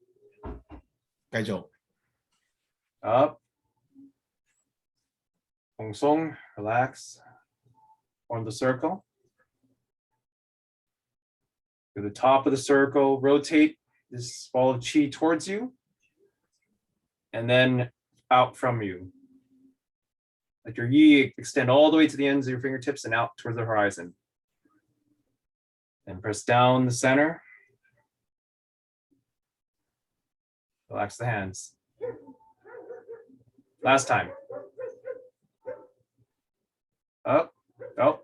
繼續 Up. Feng Song. Relax. Form the circle. To the top of the circle, rotate this ball of qi towards you and then out from you. Let your yi extend all the way to the ends of your fingertips and out towards the horizon. And press down the center. Relax the hands. Last time. Up, up.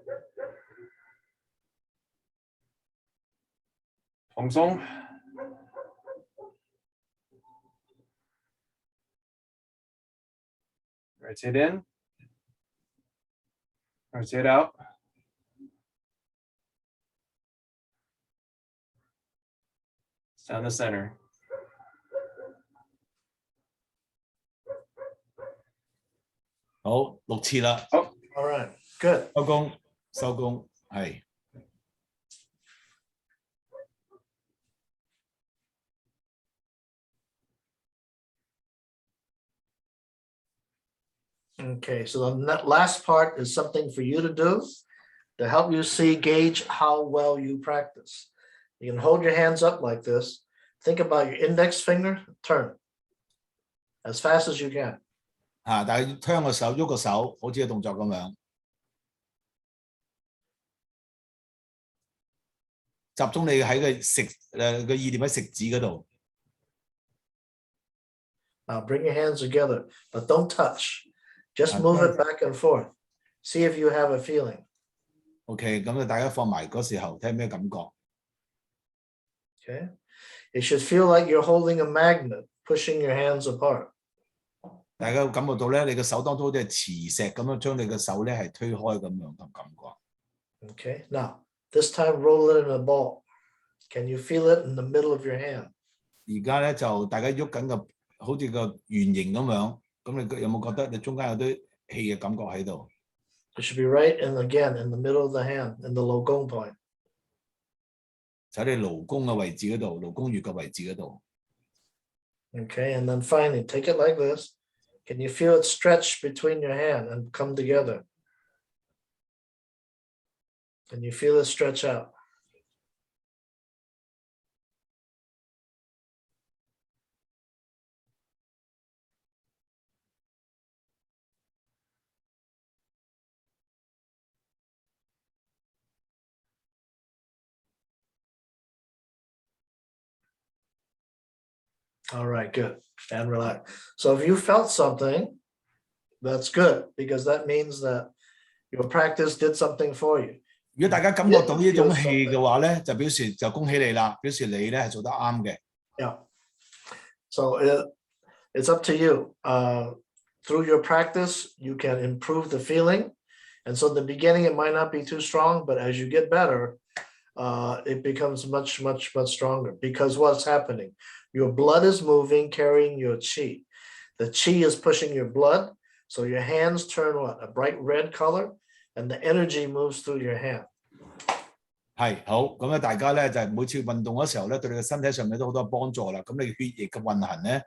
Feng Song. Rotate in. Rotate out. Down the center.好6次啦。Oh, All right, good. 收工，收工，係。Okay, so the last part is something for you to do to help you gauge how well you practice. You can hold your hands up like this. Think about your index finger, turn as fast as you can. 但係推個手，喐個手，好似個動作咁樣。集中你喺個意念喺食指嗰度。Now bring your hands together, but don't touch. Just move it back and forth. See if you have a feeling. OK， 咁就大家放埋嗰時候睇咩感覺。Okay, it should feel like you're holding a magnet, pushing your hands apart. 大家感覺到咧，你個手當中好似係磁石咁樣，將你個手咧係推開咁樣嘅感覺。Okay, now this time roll it in a ball. Can you feel it in the middle of your hand? 而家咧就大家喐緊個好似個圓形咁樣，咁你有冇覺得你中間有啲氣嘅感覺喺度？ It should be right and again in the middle of the hand, in the logong point. 就喺你勞宮嘅位置嗰度，勞宮穴嘅位置嗰度。Okay, and then finally take it like this. Can you feel it stretch between your hand and come together? Can you feel it stretch out? All right, good. And relax. So if you felt something, that's good because that means that your practice did something for you. 如果大家感覺到呢種氣嘅話咧，就表示就恭喜你啦，表示你咧係做得啱嘅。Yeah. So it's up to you. Through your practice, you can improve the feeling. And so in the beginning, it might not be too strong, but as you get better, it becomes much stronger because what's happening? Your blood is moving, carrying your qi. The qi is pushing your blood. So your hands turn what? A bright red color, and the energy moves through your hand. 係好，咁咧大家咧就每次運動嗰時候咧，對你嘅身體上面都好多幫助啦。咁你血液嘅運行咧，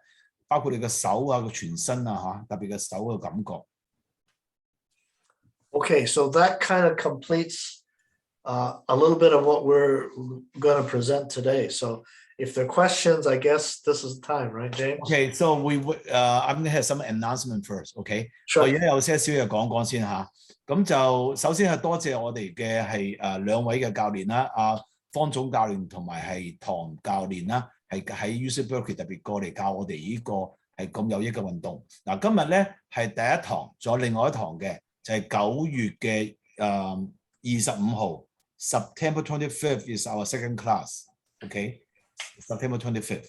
包括你嘅手啊、個全身啊嚇，特別嘅手嘅感覺。Okay, so that kind of completes a little bit of what we're going to present today. So if there are questions, I guess this is the time, right, James? Okay, so I'm going to have some announcement first, okay? Sure. 我而家有些少嘢講先嚇。咁就首先係多謝我哋嘅係兩位嘅教練啦，方總教練同埋係唐教練啦，係喺 UC Berkeley 特別過嚟教我哋呢個係咁有益嘅運動。嗱，今日咧係第一堂，仲有另外一堂嘅就係9月嘅25號 September 25th is our second class, okay? September 25th.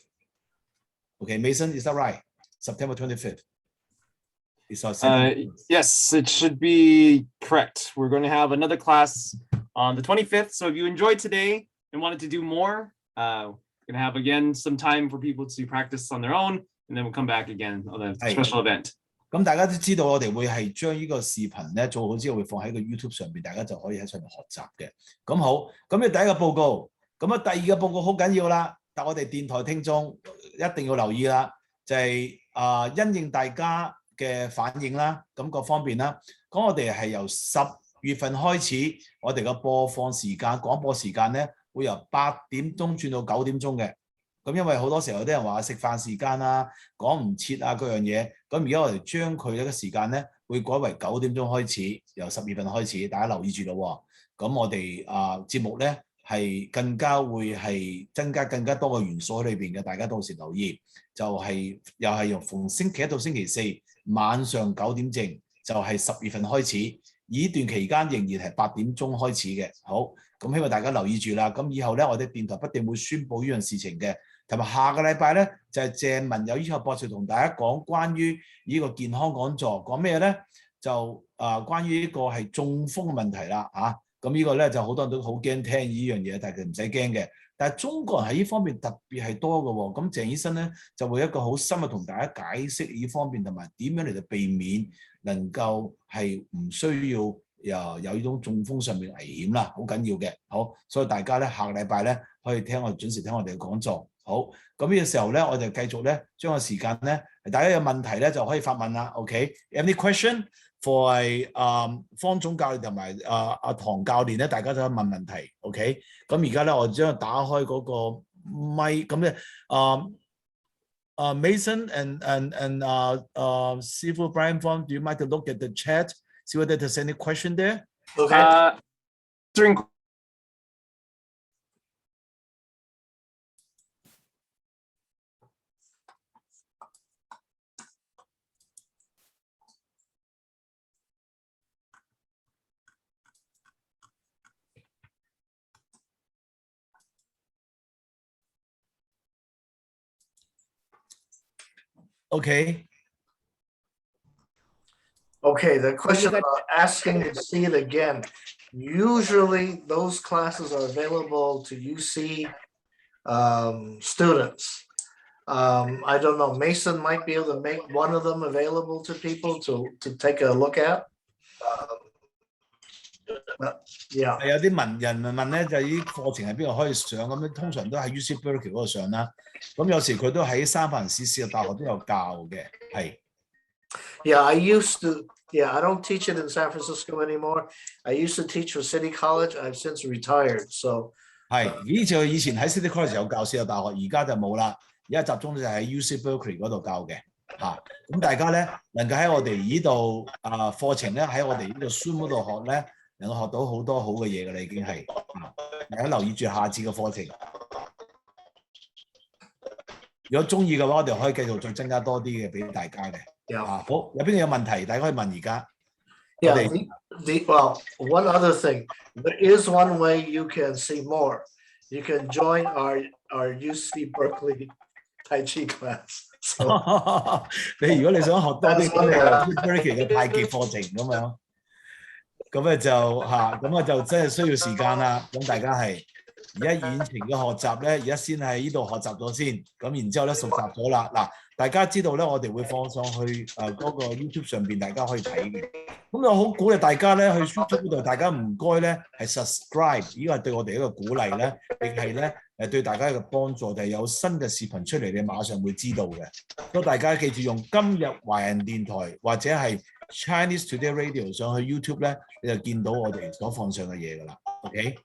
Okay, Mason, is that right? September 25th. Yes, it should be correct. We're going to have another class on the 25th. So if you enjoyed today and wanted to do more, we're going to have again some time for people to practice on their own, and then we'll come back again on the special event. 咁大家都知道，我哋會係將呢個視頻咧做好之後，會放喺個 YouTube 上邊，大家就可以喺上面學習嘅。咁好，咁呢第一個報告，咁啊第二個報告好緊要啦，但我哋電台聽眾一定要留意啦，就係因應大家嘅反應啦，咁各方面啦，咁我哋係由10月份開始，我哋嘅播放時間、廣播時間咧，會由8點鐘轉到9點鐘嘅。咁因為好多時候有啲人話食飯時間啊，講唔切啊嗰樣嘢，咁而家我哋將佢嘅時間咧會改為9點鐘開始，由10月份開始，大家留意住咯喎。咁我哋節目咧係更加會係增加更加多嘅元素喺裏邊嘅，大家到時留意。就係又係由逢星期一到星期四晚上9點正，就係10月份開始。呢段期間仍然係8點鐘開始嘅。好，咁希望大家留意住啦。咁以後咧，我哋電台不定會宣佈呢樣事情嘅。同埋下個禮拜咧，就係鄭文有醫學博士同大家講關於呢個健康講座，講咩咧？就關於呢個係中風問題啦嚇。咁呢個咧就好多人都好驚聽呢樣嘢，但係唔使驚嘅。但係中國人喺呢方面特別係多嘅喎。咁鄭醫生咧就會一個好深入同大家解釋呢方面，同埋點樣嚟到避免能夠係唔需要有呢種中風上面危險啦，好緊要嘅。好，所以大家咧下個禮拜咧可以準時聽我哋嘅講座。好，咁呢個時候咧，我就繼續咧將個時間咧，大家有問題咧就可以發問啦。OK，any question for 方總教練同埋唐教練咧，大家就可以問問題。OK，咁而家咧我將打開嗰個咪，咁咧Mason and師傅 Bryant Fong, do you mind to look at the chat, see whether there's any question there? Okay. During Okay, the question about asking to see it again. Usually those classes are available to UC students. I don't know, Mason might be able to make one of them available to people to take a look at. Yeah. 有啲人問咧，就啲課程喺邊度可以上咁樣，通常都喺 UC Berkeley 嗰度上啦。咁有時佢都喺三藩市私立大學都有教嘅，係。Yeah, I used to. Yeah, I don't teach it in San Francisco anymore. I used to teach for City College. I've since retired. So 係，以前喺 City College 有教私立大學，而家就冇啦。而家集中就喺 UC Berkeley 嗰度教嘅嚇。咁大家咧能夠喺我哋呢度課程咧喺我哋呢度 Zoom 嗰度學咧，能夠學到好多好嘅嘢㗎啦，已經係。大家留意住下次嘅課程。如果中意嘅話，我哋可以繼續再增加多啲嘅俾大家嘅。好，有邊個有問題，大家可以問而家。Yeah. Well, one other thing, there is one way you can see more. You can join our UC Berkeley Tai Chi class. 你如果你想學多啲UC Berkeley 嘅太極課程咁樣，咁咧就咁啊就真係需要時間啦。咁大家係而家以前嘅學習咧，而家先喺呢度學習咗先，咁然之後咧熟習咗啦。嗱，大家知道咧，我哋會放上去嗰個 YouTube 上邊，大家可以睇嘅。咁我好鼓勵大家咧去 YouTube 嗰度，大家唔該咧係 subscribe， 呢個係對我哋一個鼓勵咧，亦係咧對大家一個幫助，就係有新嘅視頻出嚟，你馬上會知道嘅。所以大家記住用今日華人電台或者係 Chinese Today Radio 上去 YouTube 咧，你就見到我哋所放上嘅嘢㗎啦。OK？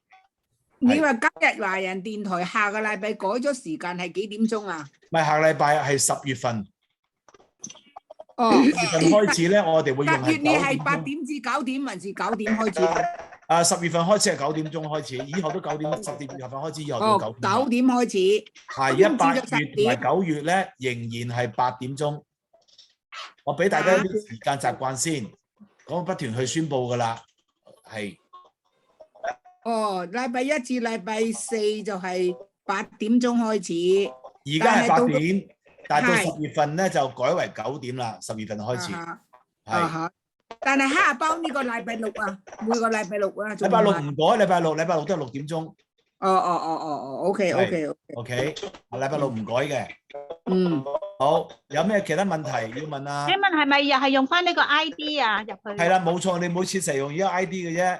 你話今日華人電台下個禮拜改咗時間係幾點鐘啊？唔係下禮拜係10月份。10月份開始咧，我哋會用10月你係8點至9點，還是9點開始啊？10月份開始係9點鐘開始，以後都9點，10月份開始以後都9點。9點開始。係8月同埋9月咧，仍然係8點鐘。我俾大家一啲時間習慣先，咁不斷去宣佈㗎啦，係。禮拜1至禮拜4就係8點鐘開始。而家係8點。但係到10月份咧就改為9點啦，10月份開始。係。但係蝦包呢個禮拜6啊，每個禮拜6啊。禮拜6唔改，禮拜6都係6點鐘。OK。OK， 禮拜6唔改嘅。好，有咩其他問題要問啊？請問係咪又係用翻呢個 ID 啊入去？係啦，冇錯，你每次成日用呢個 ID 嘅啫。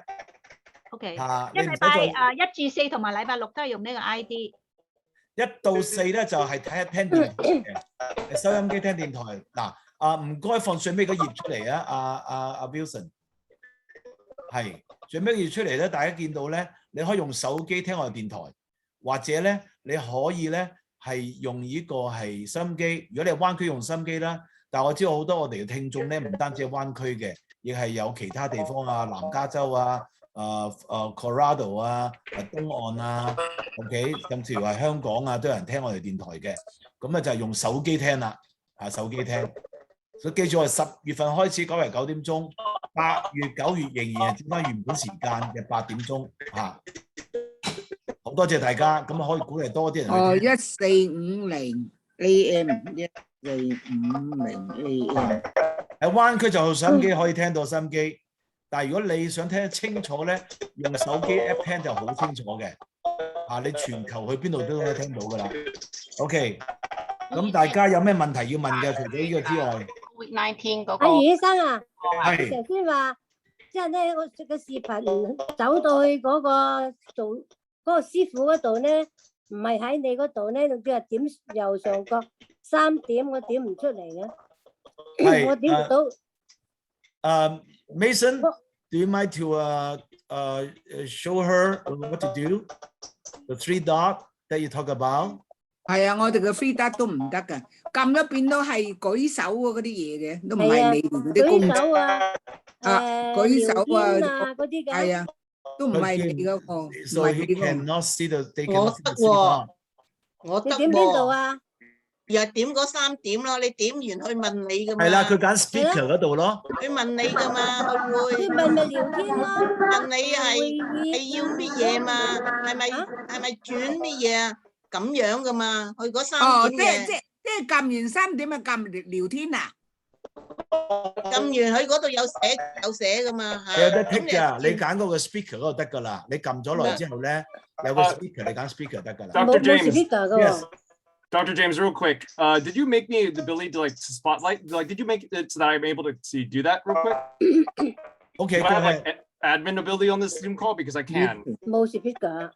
OK。一禮拜1至4同埋禮拜6都係用呢個 ID。1到4咧就係聽電台嘅，收音機聽電台。嗱，唔該放最尾嗰頁出嚟啊，阿 Wilson， 係最尾嗰頁出嚟咧，大家見到咧，你可以用手機聽我哋電台，或者咧你可以咧係用呢個係收音機。如果你係灣區用收音機啦，但係我知道好多我哋嘅聽眾咧，唔單止係灣區嘅，亦係有其他地方啊，南加州啊。Colorado 啊，東岸啊 ，OK， 甚至乎係香港啊，都有人聽我哋電台嘅，咁咧就係用手機聽啦，手機聽，所以記住我10月份開始改為9點鐘，8月、9月仍然係照翻原本時間嘅8點鐘，好多謝大家，咁可以鼓勵多啲人去聽。1450 AM，1450 AM。喺灣區就收音機可以聽到收音機。但係如果你想聽得清楚咧，用手機 app 聽就好清楚嘅。你全球去邊度都可以聽到㗎啦。OK， 咁大家有咩問題要問嘅？除咗呢個之外，COVID-19 嗰個。阿余醫生啊，係頭先話，即係咧，我個視頻走到去嗰個做嗰個師傅嗰度咧，唔係喺你嗰度咧，佢話點右上角3點，我點唔出嚟嘅，我點唔到。Mason, do you mind to show her what to do? The 3 dot that you talk about? 係啊，我哋嘅 3 dot 都唔得㗎，撳咗變到係舉手嗰啲嘢嘅，都唔係你哋嗰啲工作舉手啊嗰啲嘅，係啊，都唔係你嗰個。So he cannot see the. 我得喎，你點邊度啊？又點嗰3點咯，你點完去問你噶嘛？係啦，佢揀 speaker 嗰度咯。佢問你噶嘛，佢會。問咪聊天咯。問你係要乜嘢嘛？係咪轉乜嘢啊？咁樣噶嘛？佢嗰3點嘅。即係撳完3點啊，撳聊天啊？撳完佢嗰度有寫噶嘛？有得剔㗎，你揀嗰個 speaker 嗰度得㗎啦。你撳咗落嚟之後咧，有個 speaker， 你揀 speaker 得㗎啦。Dr. James. speaker 㗎喎。Dr. James, real quick, did you make me the ability to spotlight? Did you make it so that I'm able to do that real quick? Okay, do I have admin ability on this Zoom call? Because I can.冇 speaker.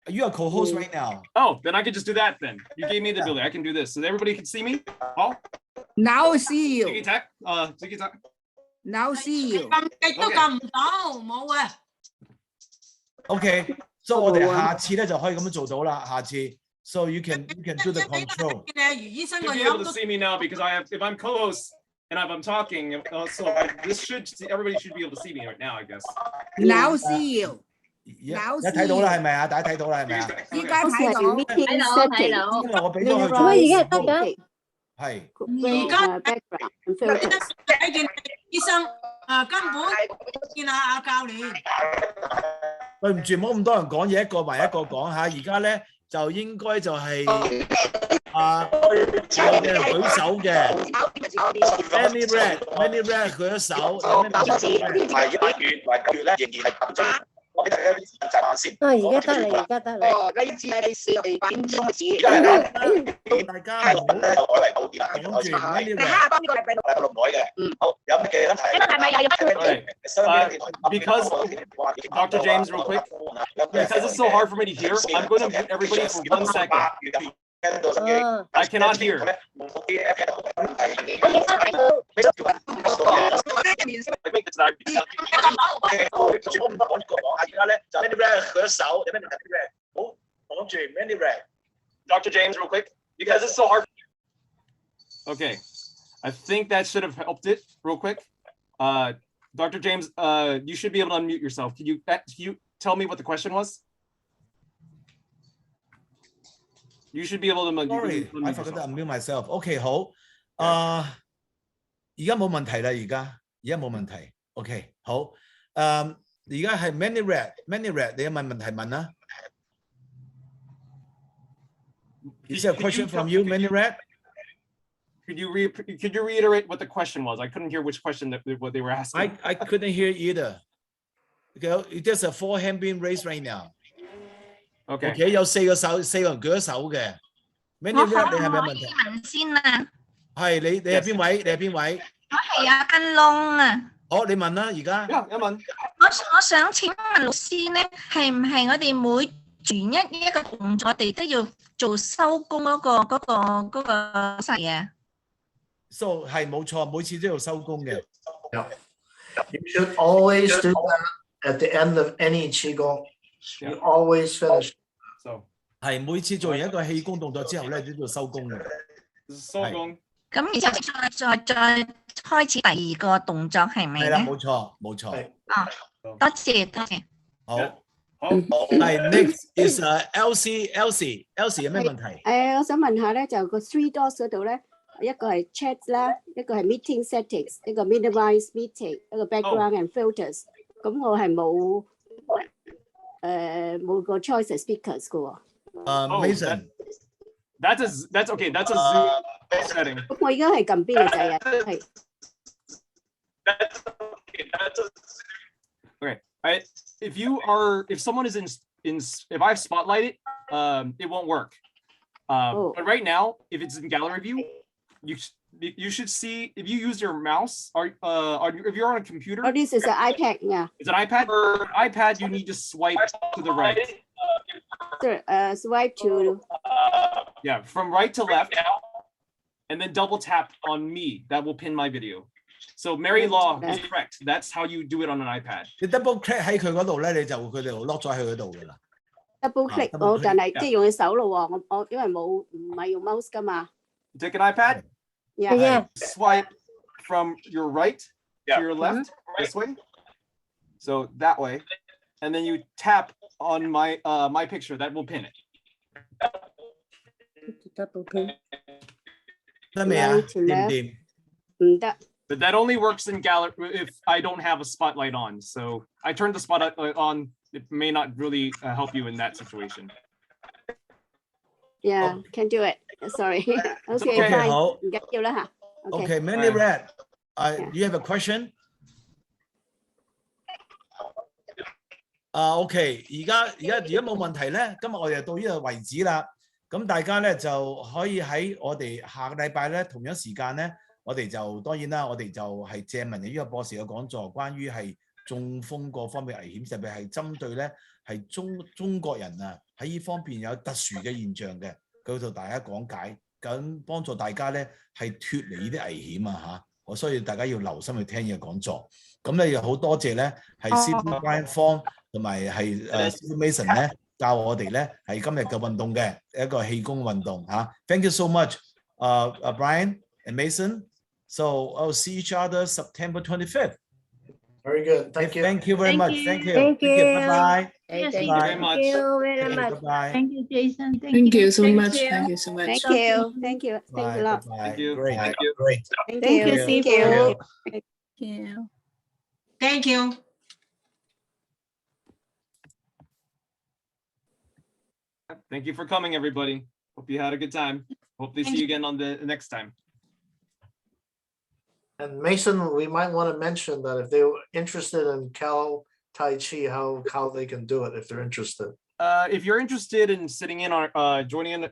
You are co-host right now. Oh, then I could just do that then. You gave me the ability. I can do this. So everybody can see me? Oh? Now see you. Ziggy Tech? Ziggy Tech? Now see you. 都撳唔到，冇啊。Okay, so 我哋下次咧就可以咁樣做到啦。下次 So you can do the control. You'll be able to see me now because if I'm co-host and if I'm talking, everybody should be able to see me right now, I guess. Now see you. 而家睇到啦，係咪啊？大家睇到啦，係咪啊？依家睇到，睇到。因為我俾咗佢我而家得㗎。係。而家睇見醫生根本見下教練。對唔住，唔好咁多人講嘢，一個埋一個講嚇。而家咧就應該就係有人舉手嘅 ，Many Red 舉咗手。係8月同埋9月咧，仍然係集中。我俾大家啲時間習慣先。而家得啦，而家得啦。呢次係4點開始。而家大家唔好改為9點啦。講住 Many 你 Red。下幫呢個禮拜六改嘅。好，有乜嘅問題？Because Dr. James, real quick, because it's so hard for me to hear, I'm going to mute everybody for 1 second. I cannot hear. Dr. James, real quick, because it's so hard. Okay, I think that should have helped it real quick. Dr. James, you should be able to unmute yourself. Can you tell me what the question was? You should be able to unmute. Sorry, I forgot to unmute myself. OK， 好。而家冇問題啦，而家冇問題。OK， 好。而家係 Many Red，你有冇問題問啊？Is there a question from you, Many Red? Could you reiterate what the question was? I couldn't hear which question what they were asking. I couldn't hear either. Okay, there's a 4 hand being raised right now. Okay. OK， 有4個人舉咗手嘅。Many Red， 你係咪有問題？問先啊。係你係邊位？你係邊位？我係阿根窿啊。好，你問啦，而家。一問。我想請問老師咧，係唔係我哋每完一個動作，我哋都要做收工嗰個勢啊？ So 係冇錯，每次都要收工嘅。You should always do that at the end of any Qigong. You always finish. So 係每次做完一個氣功動作之後咧，都要收工嘅。收工。咁然之後再開始第二個動作係咪咧？係啦，冇錯冇錯。哦，多謝。好。係 next is Elsie 有咩問題？我想問下咧，就個 three doors 嗰度咧。一個係 chat 啦，一個係 meeting settings， 一個 minimize meeting， 一個 background and filters。咁我係冇個 choice speakers 嘅喎。Mason。That's okay. That's a Zoom setting. 咁我而家係撳邊個掣啊？係。Okay. If someone is if I've spotlighted, it won't work. But right now, if it's in gallery view. You should see if you use your mouse or if you're on a computer. Oh, this is an iPad, yeah. It's an iPad. For an iPad, you need to swipe to the right. Swipe to. Yeah, from right to left, and then double tap on me. That will pin my video. So Mary Law is correct. That's how you do it on an iPad. 你 double click 喺佢嗰度咧，你就佢哋 lock 咗喺佢嗰度噶啦。Double click， 我但係即係用隻手咯喎，我因為唔係用 mouse 噶嘛。Take an iPad. Yeah. Swipe from your right to your left this way. So that way, and then you tap on my my picture. That will pin it. Double pin. 得未啊？掂唔掂？唔得。But that only works in gallery if I don't have a spotlight on. So I turned the spotlight on. It may not really help you in that situation. Yeah, can do it. Sorry. Okay, fine. 好，唔緊要啦嚇。Okay, Many Red. You have a question? OK， 而家如果冇問題咧，今日我哋就到呢度為止啦。咁大家咧就可以喺我哋下個禮拜咧同樣時間咧，我哋就當然啦，我哋就係謝文嘅呢個博士嘅講座，關於係中風各方面危險，特別係針對咧係中國人啊喺呢方面有特殊嘅現象嘅，佢同大家講解，咁幫助大家咧係脫離呢啲危險啊嚇，所以大家要留心去聽呢個講座。咁咧又好多謝咧係 Bryant Fong 同埋係Mason 咧教我哋咧係今日嘅運動嘅一個氣功運動嚇。Thank you so much, Bryant and Mason. So I'll see each other September 25th. Very good. Thank you. Thank you very much. Thank you. Thank you. Bye-bye. Yes, Thank you very much. Thank you very much. Bye-bye. Thank you, Jason. Thank you so much. Thank you so much. Thank you. Thank you. Thank Bye. you a lot. Bye-bye. Thank you. Great. Thank you. Great. Thank Thank you. you, Thank Sifu. you. you. Thank you. Thank you for coming, everybody. Hope you had a good time. Hope they see you again on the next time. And Mason, we might want to mention that if they were interested in Cal Tai Chi, how they can do it if they're interested. If you're interested in sitting in on joining in